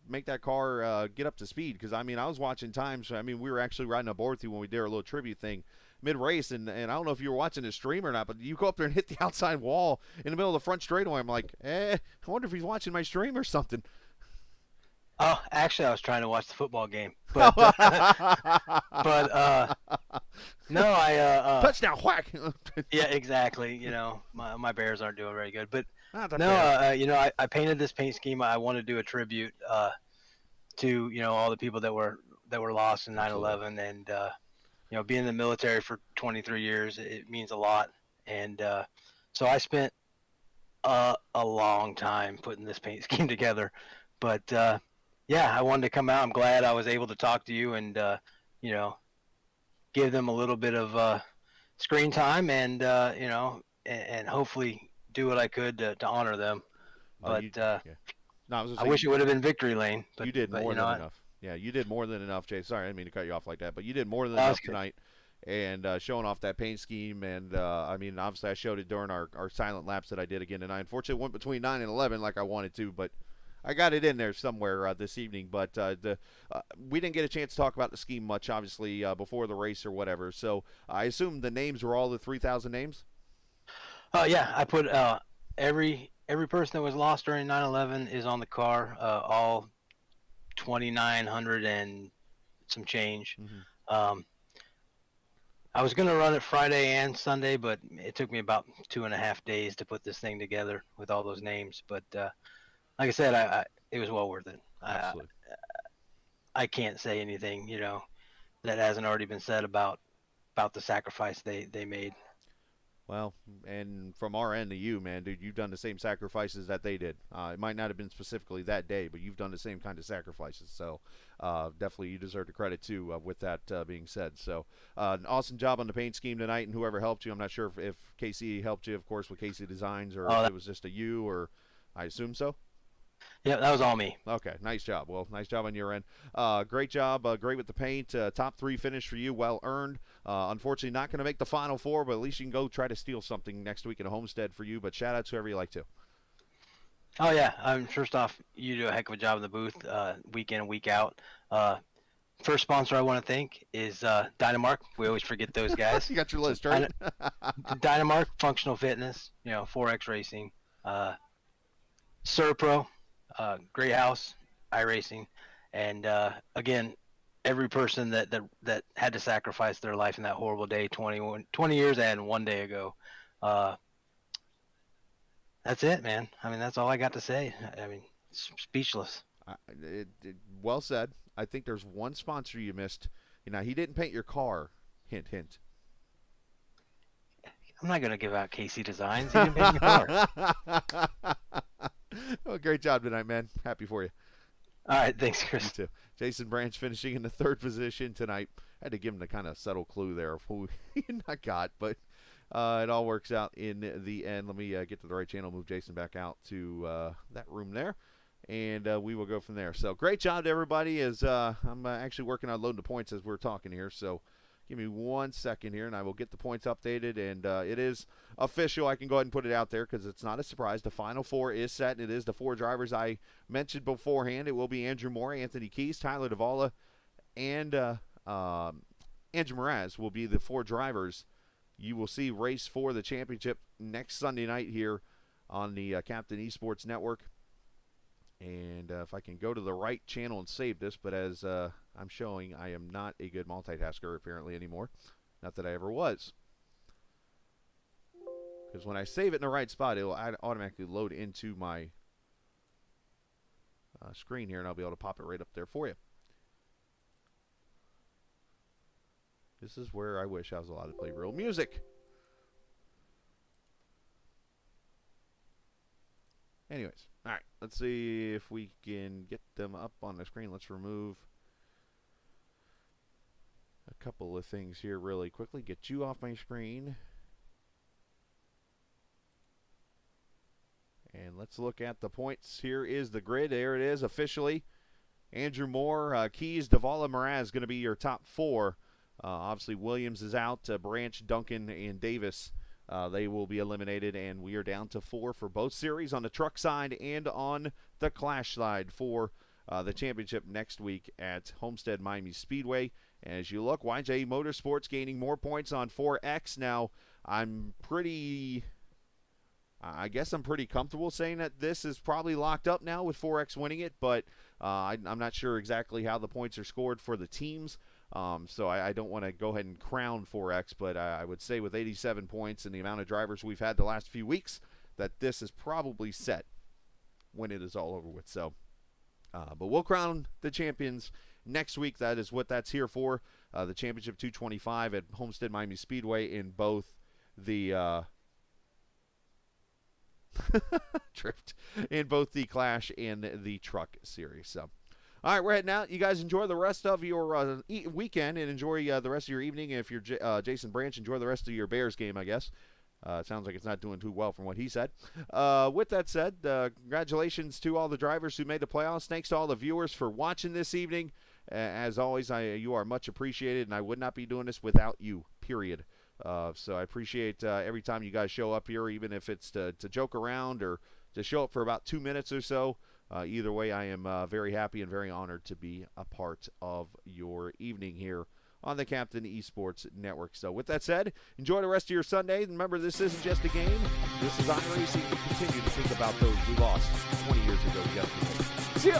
make that car get up to speed? Because, I mean, I was watching times. I mean, we were actually riding aboard with you when we did our little tribute thing mid-race, and I don't know if you were watching the stream or not, but you go up there and hit the outside wall in the middle of the front straightaway. I'm like, I wonder if he's watching my stream or something. Oh, actually, I was trying to watch the football game, but no, touchdown, whack. Yeah, exactly. My Bears aren't doing very good, but no, I painted this paint scheme. I want to do a tribute to all the people that were lost in 9/11, and being in the military for 23 years, it means a lot. And so I spent a long time putting this paint scheme together. But, I wanted to come out. I'm glad I was able to talk to you and, give them a little bit of screen time and, and hopefully do what I could to honor them. But I wish it would have been victory lane. But you did more than enough. Yeah, you did more than enough, Jay. Sorry, I didn't mean to cut you off like that, but you did more than enough tonight, and showing off that paint scheme. And I mean, obviously, I showed it during our silent laps that I did again tonight. Unfortunately, it went between 9 and 11 like I wanted to, but I got it in there somewhere this evening. But we didn't get a chance to talk about the scheme much, obviously, before the race or whatever. So I assume the names were all the 3,000 names. Yeah, I put every person that was lost during 9/11 is on the car. All 2,900 and some change. Mm-hmm. I was going to run it Friday and Sunday, but it took me about 2.5 days to put this thing together with all those names. But like I said, it was well worth it. I can't say anything, that hasn't already been said about the sacrifice they made. Well, and from our end to you, man, dude, you've done the same sacrifices that they did. It might not have been specifically that day, but you've done the same kind of sacrifices. So definitely you deserve the credit, too, with that being said. So an awesome job on the paint scheme tonight, and whoever helped you. I'm not sure if Casey helped you, of course, with Casey Designs, or if it was just a you, or I assume so. Yeah, that was all me. Okay, nice job. Well, nice job on your end. Great job. Great with the paint. Top 3 finish for you. Well earned. Unfortunately, not going to make the Final Four, but at least you can go try to steal something next week in a Homestead for you. But shout out to whoever you like to. Oh, yeah. First off, you do a heck of a job in the booth week in and week out. First sponsor I want to thank is Dynamark. We always forget those guys. You got your list, right? Dynamark, Functional Fitness, 4X Racing, Serpro, Great House, iRacing, and again, every person that had to sacrifice their life in that horrible day 20 years and 1 day ago. That's it, man. I mean, that's all I got to say. I mean, speechless. Well said. I think there's one sponsor you missed. He didn't paint your car. Hint, hint. I'm not going to give out Casey Designs. He didn't paint your car. Well, great job tonight, man. Happy for you. All right, thanks, Chris. You too. Jason Branch finishing in the 3rd position tonight. I had to give him the kind of subtle clue there of who he not got, but it all works out in the end. Let me get to the right channel, move Jason back out to that room there, and we will go from there. So great job to everybody. As I'm actually working on loading the points as we're talking here, so give me 1 second here, and I will get the points updated, and it is official. I can go ahead and put it out there because it's not a surprise. The Final Four is set, and it is the 4 drivers I mentioned beforehand. It will be Andrew Moore, Anthony Keys, Tyler Davala, and Andrew Mraz will be the 4 drivers you will see race for the championship next Sunday night here on the Captain Esports Network. And if I can go to the right channel and save this, but as I'm showing, I am not a good multitasker apparently anymore. Not that I ever was. Because when I save it in the right spot, it will automatically load into my screen here, and I'll be able to pop it right up there for you. This is where I wish I was allowed to play real music. Anyways, all right, let's see if we can get them up on the screen. Let's remove a couple of things here really quickly. Get you off my screen. And let's look at the points. Here is the grid. There it is officially. Andrew Moore, Keys, Davala, Mraz going to be your top 4. Obviously, Williams is out. Branch, Duncan, and Davis, they will be eliminated. And we are down to 4 for both series on the truck side and on the Clash side for the championship next week at Homestead Miami Speedway. As you look, YJ Motorsports gaining more points on 4X. Now, I guess I'm pretty comfortable saying that this is probably locked up now with 4X winning it, but I'm not sure exactly how the points are scored for the teams. So I don't want to go ahead and crown 4X, but I would say with 87 points and the amount of drivers we've had the last few weeks, that this is probably set when it is all over with. So, but we'll crown the champions next week. That is what that's here for. The Championship 225 at Homestead Miami Speedway in both the drift, in both the Clash and the Truck series. So, all right, we're heading out. You guys enjoy the rest of your weekend and enjoy the rest of your evening. And if you're Jason Branch, enjoy the rest of your Bears game, I guess. It sounds like it's not doing too well from what he said. With that said, congratulations to all the drivers who made the playoffs. Thanks to all the viewers for watching this evening. As always, you are much appreciated, and I would not be doing this without you, period. So I appreciate every time you guys show up here, even if it's to joke around or to show up for about 2 minutes or so. Either way, I am very happy and very honored to be a part of your evening here on the Captain Esports Network. So with that said, enjoy the rest of your Sunday. Remember, this isn't just a game. This is iRacing. We continue to think about those we lost 20 years ago yesterday. See ya!